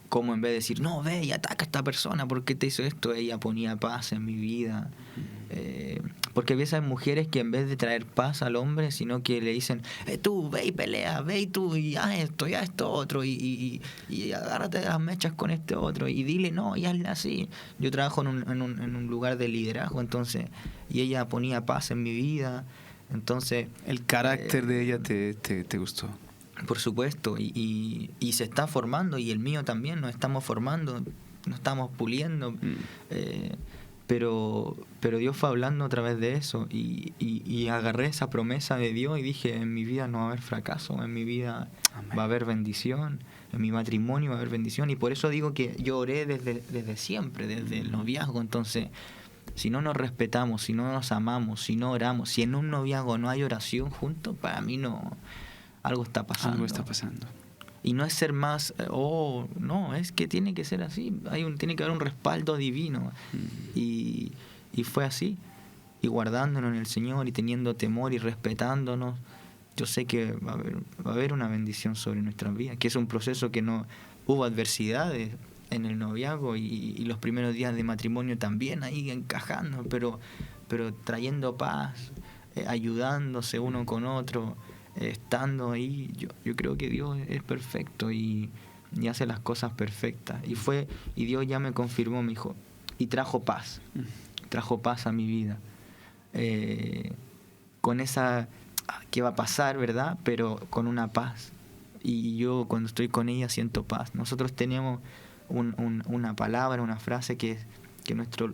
cómo en vez de decir, no, ve y ataca a esta persona, ¿por qué te hizo esto? Ella ponía paz en mi vida. Porque a veces hay mujeres que en vez de traer paz al hombre, sino que le dicen, tú ve y pelea, ve y tú y haz esto y haz esto otro y agárrate de las mechas con este otro y dile no y hazle así. Yo trabajo en un lugar de liderazgo, entonces, y ella ponía paz en mi vida, entonces... El carácter de ella te gustó. Por supuesto, y se está formando, y el mío también, nos estamos formando, nos estamos puliendo, pero Dios fue hablando a través de eso, y agarré esa promesa de Dios y dije, en mi vida no va a haber fracaso, en mi vida Amén. va a haber bendición, en mi matrimonio va a haber bendición, y por eso digo que yo oré desde siempre, desde el noviazgo. Entonces, si no nos respetamos, si no nos amamos, si no oramos, si en un noviazgo no hay oración juntos, para mí no... Algo está pasando. Algo está pasando. Y no es ser más, no, es que tiene que ser así. Tiene que haber un respaldo divino. Y fue así. Y guardándonos en el Señor y teniendo temor y respetándonos, yo sé que va a haber una bendición sobre nuestras vidas. Que es un proceso que no hubo adversidades en el noviazgo y los primeros días de matrimonio también ahí encajando, pero trayendo paz, ayudándose uno con otro. Estando ahí, yo creo que Dios es perfecto y hace las cosas perfectas. Y Dios ya me confirmó, me dijo, y trajo paz a mi vida. Con esa, ¿qué va a pasar, verdad? Pero con una paz. Y yo cuando estoy con ella siento paz. Nosotros tenemos una palabra, una frase que es que nuestro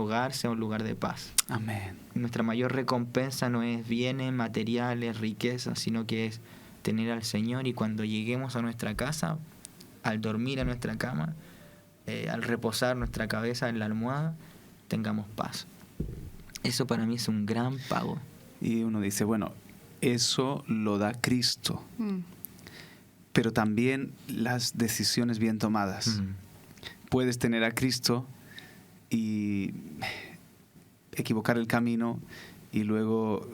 hogar sea un lugar de paz. Amén. Nuestra mayor recompensa no es bienes, materiales, riquezas, sino que es tener al Señor, y cuando lleguemos a nuestra casa, al dormir en nuestra cama, al reposar nuestra cabeza en la almohada, tengamos paz. Eso para mí es un gran pago. Y uno dice, bueno, eso lo da Cristo, pero también las decisiones bien tomadas. Puedes tener a Cristo y equivocar el camino y luego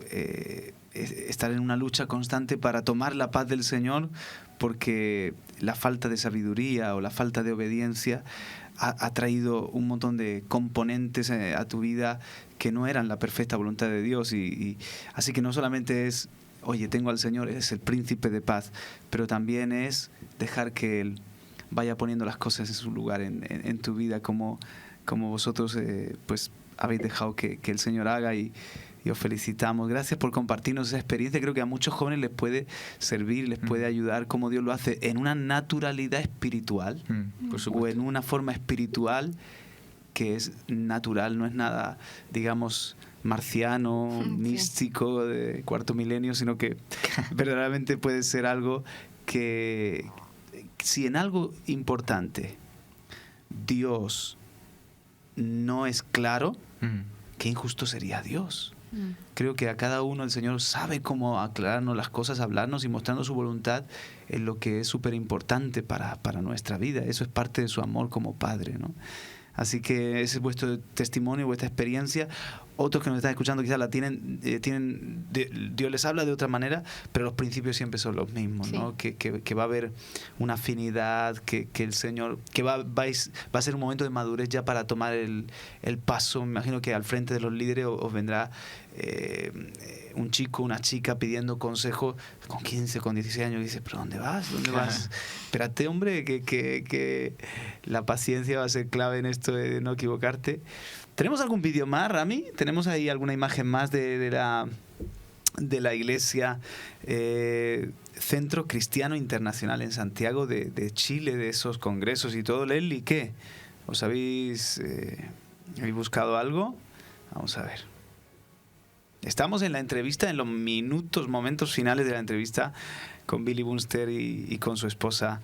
estar en una lucha constante para tomar la paz del Señor, porque la falta de sabiduría o la falta de obediencia ha traído un montón de componentes a tu vida que no eran la perfecta voluntad de Dios, y así que no solamente es, oye, tengo al Señor, es el príncipe de paz, pero también es dejar que Él vaya poniendo las cosas en su lugar en tu vida, como vosotros pues habéis dejado que el Señor haga, y os felicitamos. Gracias por compartirnos esa experiencia. Creo que a muchos jóvenes les puede servir, les puede ayudar, como Dios lo hace en una naturalidad espiritual, por supuesto, o en una forma espiritual que es natural, no es nada, digamos, marciano, místico de cuarto milenio, sino que verdaderamente puede ser algo que, si en algo importante Dios no es claro, qué injusto sería Dios. Creo que a cada uno el Señor sabe cómo aclararnos las cosas, hablarnos y mostrarnos su voluntad en lo que es súper importante para nuestra vida. Eso es parte de su amor como Padre, ¿no? Así que ese es vuestro testimonio, vuestra experiencia. Otros que nos están escuchando quizás la tienen Dios les habla de otra manera, pero los principios siempre son los mismos, ¿no? Que va a haber una afinidad, que el Señor, que va a ser un momento de madurez ya para tomar el paso. Me imagino que al frente de los líderes os vendrá un chico, una chica pidiendo consejo con 15, con 16 años, y dice, ¿pero dónde vas? ¿Dónde vas? Espérate, hombre, que la paciencia va a ser clave en esto de no equivocarte. ¿Tenemos algún vídeo más, Rami? ¿Tenemos ahí alguna imagen más de la iglesia Centro Cristiano Internacional en Santiago de Chile, de esos congresos y todo? Leslie, ¿qué? ¿Os habéis buscado algo? Vamos a ver. Estamos en la entrevista, en los momentos finales de la entrevista con Billy Bunster y con su esposa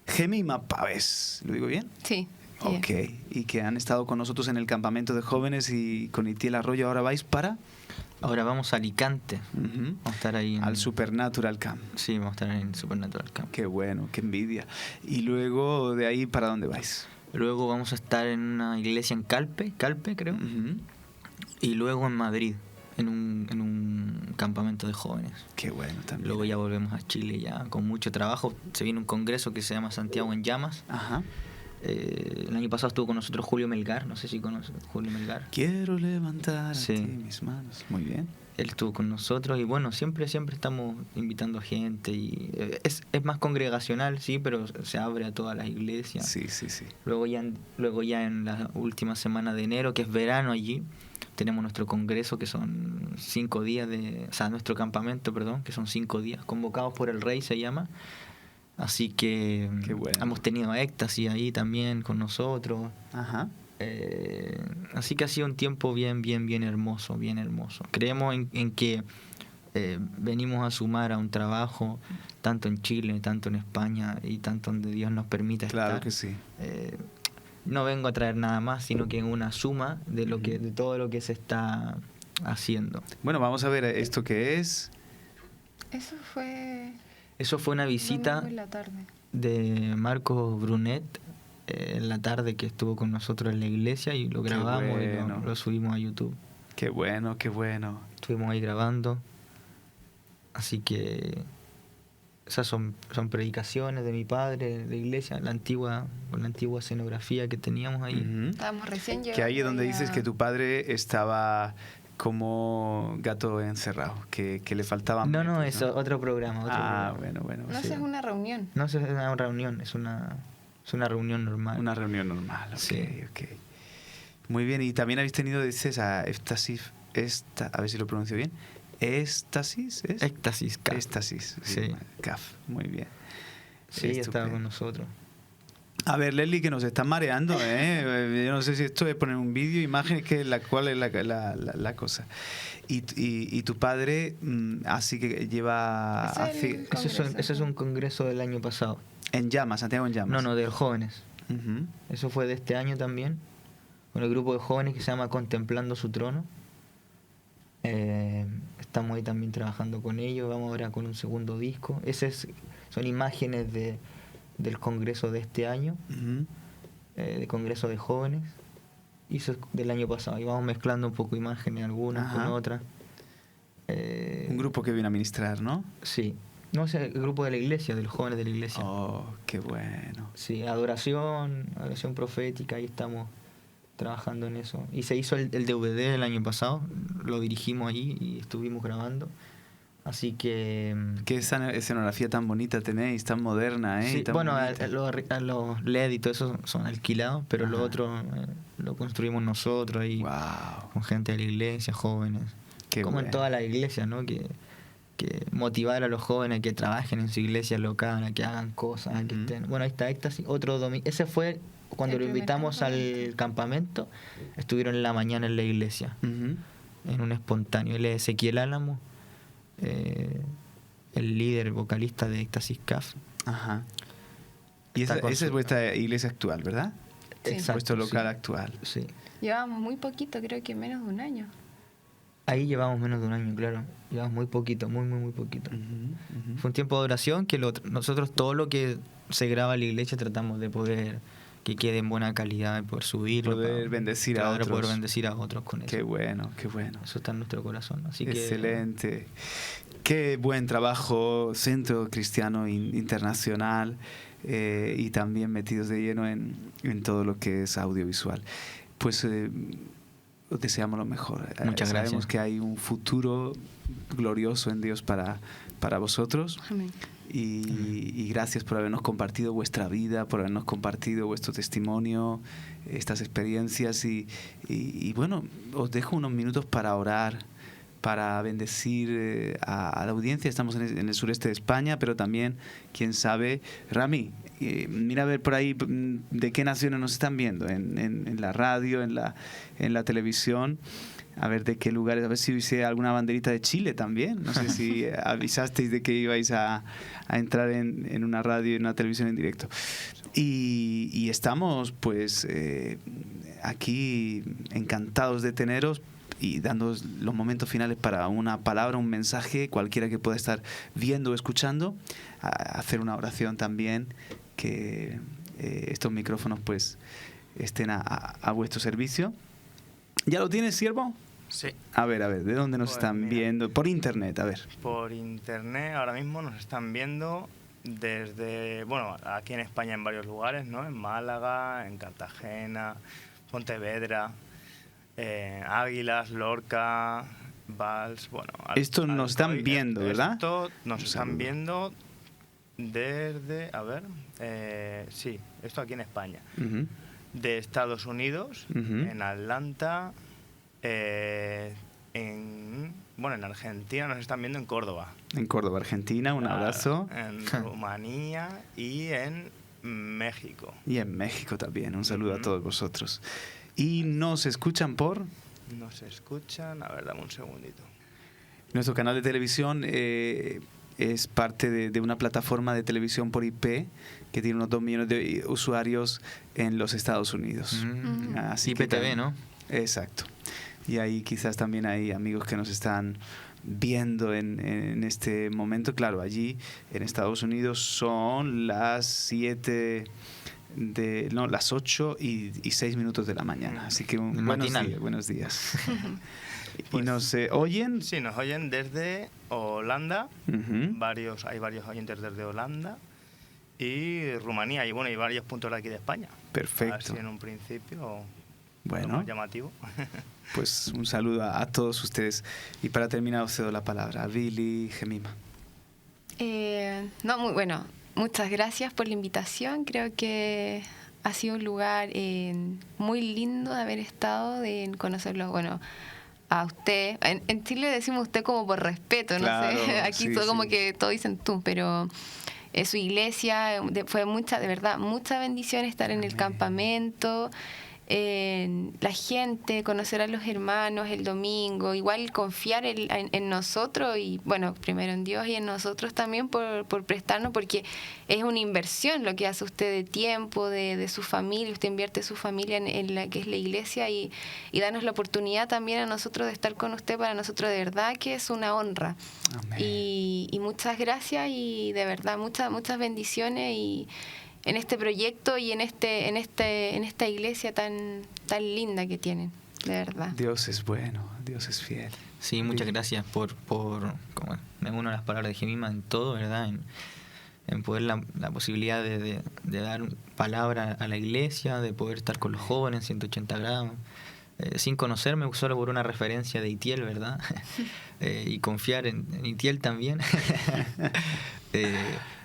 Gemi Mapaves. ¿Lo digo bien? Sí. Ok, y que han estado con nosotros en el campamento de jóvenes y con Itiel Arroyo. Ahora vais para... Ahora vamos a Alicante. Vamos a estar ahí al Supernatural Camp. Sí, vamos a estar en Supernatural Camp. Qué bueno, qué envidia. Y luego de ahí, ¿para dónde vais? Luego vamos a estar en una iglesia en Calpe creo. Y luego en Madrid, en un campamento de jóvenes. Qué bueno también. Luego ya volvemos a Chile ya con mucho trabajo. Se viene un congreso que se llama Santiago en Llamas. Ajá. El año pasado estuvo con nosotros Julio Melgar, no sé si conoces Julio Melgar. Quiero levantar Sí. a ti mis manos. Muy bien. Él estuvo con nosotros y bueno, siempre estamos invitando gente y es más congregacional, sí, pero se abre a todas las iglesias. Sí. Luego ya en la última semana de enero, que es verano allí, tenemos nuestro congreso, que son 5 días nuestro campamento, perdón, que son 5 días, convocados por el Rey se llama. Así que Qué bueno. hemos tenido a Éxtasis ahí también con nosotros. Ajá. Así que ha sido un tiempo bien hermoso, bien hermoso. Creemos en que venimos a sumar a un trabajo, tanto en Chile, tanto en España y tanto donde Dios nos permita Claro estar. que sí. No vengo a traer nada más, sino que una suma de todo lo que se está haciendo. Bueno, vamos a ver esto que es. Eso fue una visita domingo en la tarde. de Marcos Brunet en la tarde, que estuvo con nosotros en la iglesia, y lo grabamos bueno. y lo subimos a YouTube. Qué bueno. Estuvimos ahí grabando. Así que esas son predicaciones de mi padre, de la iglesia, con la antigua escenografía que teníamos ahí. Ujú. Estábamos recién llegando. Que ahí es donde ahí dices a- que tu padre estaba como gato encerrado, que le faltaban No, metros, eso, otro programa. bueno. No, Sí. esa es una reunión. No, eso es una reunión, es una reunión normal. Una reunión normal, ok. Sí. Muy bien, y también habéis tenido, dices, a Éxtasis, a ver si lo pronuncio bien, Éxtasis, ¿es? Éxtasis, CAF. Éxtasis, Sí. CAF, muy bien. Sí, estaba Estupendo. con nosotros. A ver, Leslie, que nos están mareando, ¿eh? Yo no sé si esto es poner un vídeo, imágenes, cuál es la cosa. Y tu padre, así que lleva... Ese es un congreso del año pasado. En Llamas, Santiago en Llamas. No, de jóvenes. Ujú. Eso fue de este año también, con el grupo de jóvenes que se llama Contemplando su Trono. Estamos ahí también trabajando con ellos, vamos ahora con un segundo disco. Son imágenes del congreso de este año, Ujú. de congreso de jóvenes, y eso es del año pasado. Y vamos mezclando un poco imágenes, algunas Ajá. con otras. Un grupo que viene a ministrar, ¿no? Sí. No, es el grupo de la iglesia, de los jóvenes de la iglesia. Oh, qué bueno. Sí, adoración profética, ahí estamos trabajando en eso. Y se hizo el DVD el año pasado, lo dirigimos allí y estuvimos grabando. Así que... Qué escenografía tan bonita tenéis, tan moderna, ¿eh? sí, Tan bueno, bonita. los LED y todo eso son alquilados, pero lo Ajá. otro lo construimos nosotros ahí, Wow. con gente de la iglesia, jóvenes. Qué como bueno. en todas las iglesias, ¿no? Que motivar a los jóvenes a que trabajen en su iglesia local, a que hagan cosas, a que Ujú. estén... Bueno, ahí está Éxtasis, otro domingo. Ese fue cuando El lo primer invitamos al campamento, estuvieron en la mañana en la iglesia, Ujú. en un espontáneo. Él es Ezequiel Álamo, el líder vocalista de Éxtasis CAF. Ajá. Y Está con esa es su- vuestra iglesia actual, ¿verdad? Sí. Exacto, Vuestro local sí. actual. Sí. Llevábamos muy poquito, creo que menos de un año. Ahí llevamos menos de un año, claro. Llevamos muy poquito, muy poquito. Ujú, ujú. Fue un tiempo de oración que nosotros todo lo que se graba en la iglesia tratamos de poder que quede en buena calidad, poder subirlo. Poder bendecir a claro, otros. poder bendecir a otros con eso. Qué bueno, qué bueno. Eso está en nuestro corazón. Así que Excelente. Qué buen trabajo, Centro Cristiano Internacional, y también metidos de lleno en todo lo que es audiovisual. Pues os deseamos lo mejor. Muchas Sabemos gracias. que hay un futuro glorioso en Dios para vosotros. Amén. Y gracias por habernos compartido vuestra vida, por habernos compartido vuestro testimonio, estas experiencias. Y bueno, os dejo unos minutos para orar, para bendecir a la audiencia. Estamos en el sureste de España, pero también, quién sabe, Rami, mira a ver por ahí de qué naciones nos están viendo, en la radio, en la televisión. A ver de qué lugares, a ver si hubiese alguna banderita de Chile también. No sé si avisasteis de que ibais a entrar en una radio y en una televisión en directo. Y estamos pues aquí encantados de teneros y dándoos los momentos finales para una palabra, un mensaje, cualquiera que pueda estar viendo o escuchando, a hacer una oración también, que estos micrófonos pues estén a vuestro servicio. ¿Ya lo tienes, siervo? Sí, A ver, ¿de dónde nos Pues están mira. viendo? Por internet, a ver. por internet ahora mismo nos están viendo desde, bueno, aquí en España en varios lugares, ¿no? En Málaga, en Cartagena, Pontevedra, Águilas, Lorca, Valls, bueno... Esto nos están viendo, ¿verdad? Esto nos están viendo desde, a ver, sí, esto aquí en España. De Estados Unidos, en Atlanta, en Argentina nos están viendo en Córdoba. En Córdoba, Argentina, un abrazo. En Rumanía y en México. Y en México también, un saludo a todos vosotros. ¿Y nos escuchan por? Nos escuchan, a ver, dame un segundito. Nuestro canal de televisión es parte de una plataforma de televisión por IP que tiene unos 2 millones de usuarios en los Estados Unidos. Así IPTV, ¿no? Exacto. Y ahí quizás también hay amigos que nos están viendo en este momento. Claro, allí en Estados Unidos son las 8 y 6 minutos de la mañana. Así que buenos días. Pues, ¿y nos oyen? Sí, nos oyen desde Holanda. Hay varios oyentes desde Holanda y Rumanía. Y bueno, hay varios puntos de aquí de España. Perfecto. Así en un principio, bueno, más llamativo. Pues un saludo a todos ustedes. Y para terminar os cedo la palabra a Billy, Gemima. Muy bueno. Muchas gracias por la invitación. Creo que ha sido un lugar muy lindo de haber estado, de conocerlo, bueno, a usted. En Chile decimos usted como por respeto, claro, no sé. Aquí sí, todo como sí. que todos dicen tú, pero su iglesia fue de verdad, mucha bendición estar en el campamento. La gente, conocer a los hermanos el domingo, igual confiar en nosotros y bueno, primero en Dios y en nosotros también por prestarnos, porque es una inversión lo que hace usted de tiempo, de su familia. Usted invierte su familia en la que es la iglesia y darnos la oportunidad también a nosotros de estar con usted. Para nosotros de verdad que es una honra. Amén. Y muchas gracias y de verdad muchas bendiciones y en este proyecto y en esta iglesia tan linda que tienen, de verdad. Dios es bueno, Dios es fiel. Sí, muchas gracias por como me uno a las palabras de Gemima en todo, ¿verdad? En poder la posibilidad de dar palabra a la iglesia, de poder estar con los jóvenes en 180 grados. Sin conocerme, solo por una referencia de Itiel, ¿verdad? Y confiar en Itiel también.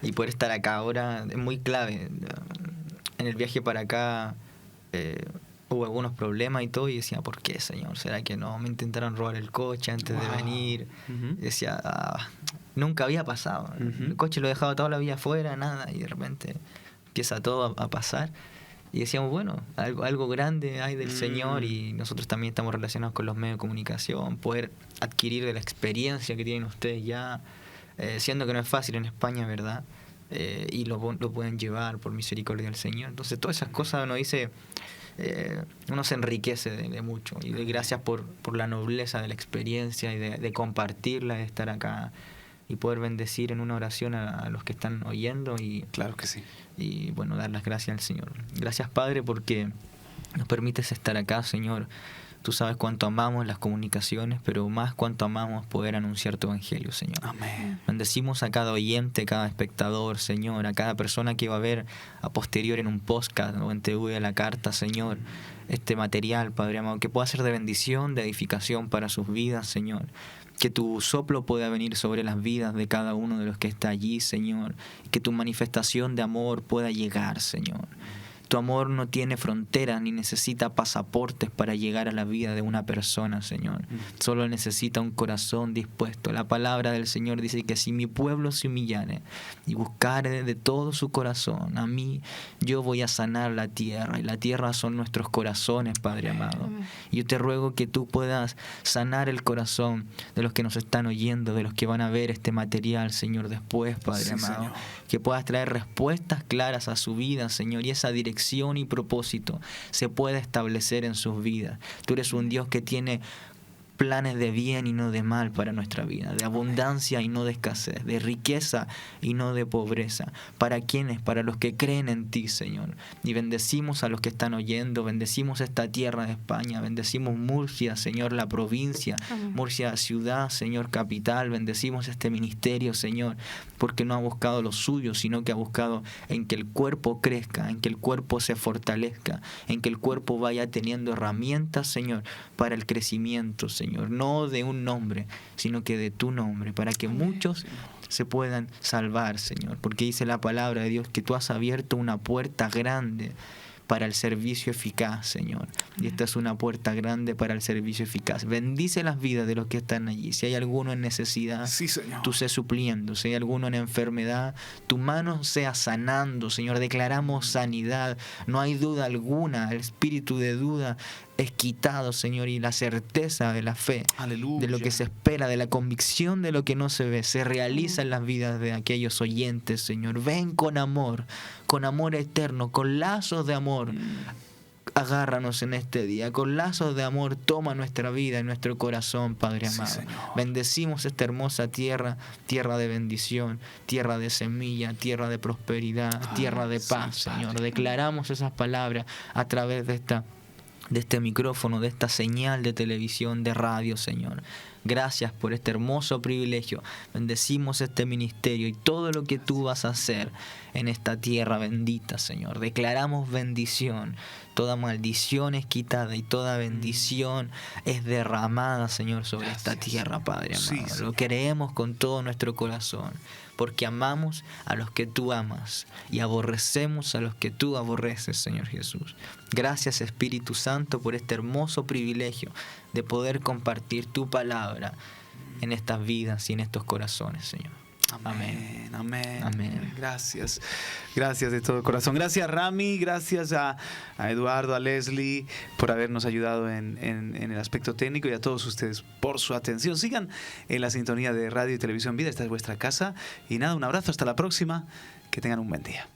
Y poder estar acá ahora es muy clave. En el viaje para acá hubo algunos problemas y todo, y decía, ¿por qué, Señor? ¿Será que no me intentaron robar el coche antes de venir? Y decía, nunca había pasado. El coche lo dejaba toda la vida afuera, nada, y de repente empieza todo a pasar. Y decíamos, bueno, algo grande hay del Señor, y nosotros también estamos relacionados con los medios de comunicación, poder adquirir de la experiencia que tienen ustedes ya, siendo que no es fácil en España, ¿verdad? Y lo pueden llevar por misericordia del Señor. Entonces todas esas cosas uno dice, uno se enriquece de mucho, y de gracias por la nobleza de la experiencia y de compartirla, de estar acá y poder bendecir en una oración a los que están oyendo. Y claro que sí. Y bueno, dar las gracias al Señor. Gracias, Padre, porque nos permites estar acá, Señor. Tú sabes cuánto amamos las comunicaciones, pero más cuánto amamos poder anunciar tu evangelio, Señor. Amén. Bendecimos a cada oyente, cada espectador, Señor, a cada persona que va a ver a posterior en un podcast o en TV a la carta, Señor, este material, Padre amado, que pueda ser de bendición, de edificación para sus vidas, Señor. Que tu soplo pueda venir sobre las vidas de cada uno de los que está allí, Señor. Que tu manifestación de amor pueda llegar, Señor. Tu amor no tiene fronteras ni necesita pasaportes para llegar a la vida de una persona, Señor. Solo necesita un corazón dispuesto. La palabra del Señor dice que si mi pueblo se humillare y buscare de todo su corazón a mí, yo voy a sanar la tierra. Y la tierra son nuestros corazones, Padre amado. Y yo te ruego que tú puedas sanar el corazón de los que nos están oyendo, de los que van a ver este material, Señor, después, Padre amado. Señor. Que puedas traer respuestas claras a su vida, Señor, y esa dirección y propósito se pueda establecer en sus vidas. Tú eres un Dios que tiene planes de bien y no de mal para nuestra vida, de abundancia y no de escasez, de riqueza y no de pobreza. ¿Para quiénes? Para los que creen en ti, Señor. Y bendecimos a los que están oyendo, bendecimos esta tierra de España, bendecimos Murcia, Señor, la provincia, Murcia ciudad, Señor, capital, bendecimos este ministerio, Señor, porque no ha buscado lo suyo, sino que ha buscado en que el cuerpo crezca, en que el cuerpo se fortalezca, en que el cuerpo vaya teniendo herramientas, Señor, para el crecimiento, Señor, no de un nombre, sino que de tu nombre, para que muchos se puedan salvar, Señor, porque dice la palabra de Dios que tú has abierto una puerta grande para el servicio eficaz, Señor. Y esta es una puerta grande para el servicio eficaz. Bendice las vidas de los que están allí. Si hay alguno en necesidad, Sí, Señor. tú sé supliendo. Si hay alguno en enfermedad, tu mano sea sanando, Señor. Declaramos sanidad. No hay duda alguna. El espíritu de duda es quitado, Señor, y la certeza de la fe, Aleluya. de lo que se espera, de la convicción de lo que no se ve, se realiza en las vidas de aquellos oyentes, Señor. Ven con amor eterno, con lazos de amor. Agárranos en este día, con lazos de amor toma nuestra vida y nuestro corazón, Padre Sí, amado. Señor. Bendecimos esta hermosa tierra, tierra de bendición, tierra de semilla, tierra de prosperidad, tierra de paz, sí, Señor. Padre. Declaramos esas palabras a través de este micrófono, de esta señal de televisión, de radio, Señor. Gracias por este hermoso privilegio. Bendecimos este ministerio y todo lo que tú vas a hacer en esta tierra bendita, Señor. Declaramos bendición. Toda maldición es quitada y toda bendición es derramada, Señor, sobre esta tierra, Padre amado. Sí, Lo Señor. creemos con todo nuestro corazón, porque amamos a los que tú amas y aborrecemos a los que tú aborreces, Señor Jesús. Gracias, Espíritu Santo, por este hermoso privilegio de poder compartir tu palabra en estas vidas y en estos corazones, Señor. Amén, amén, Amén. Gracias, gracias de todo corazón. Gracias, Rami, gracias a Eduardo, a Leslie por habernos ayudado en el aspecto técnico y a todos ustedes por su atención. Sigan en la sintonía de Radio y Televisión Vida, esta es vuestra casa. Y nada, un abrazo, hasta la próxima, que tengan un buen día.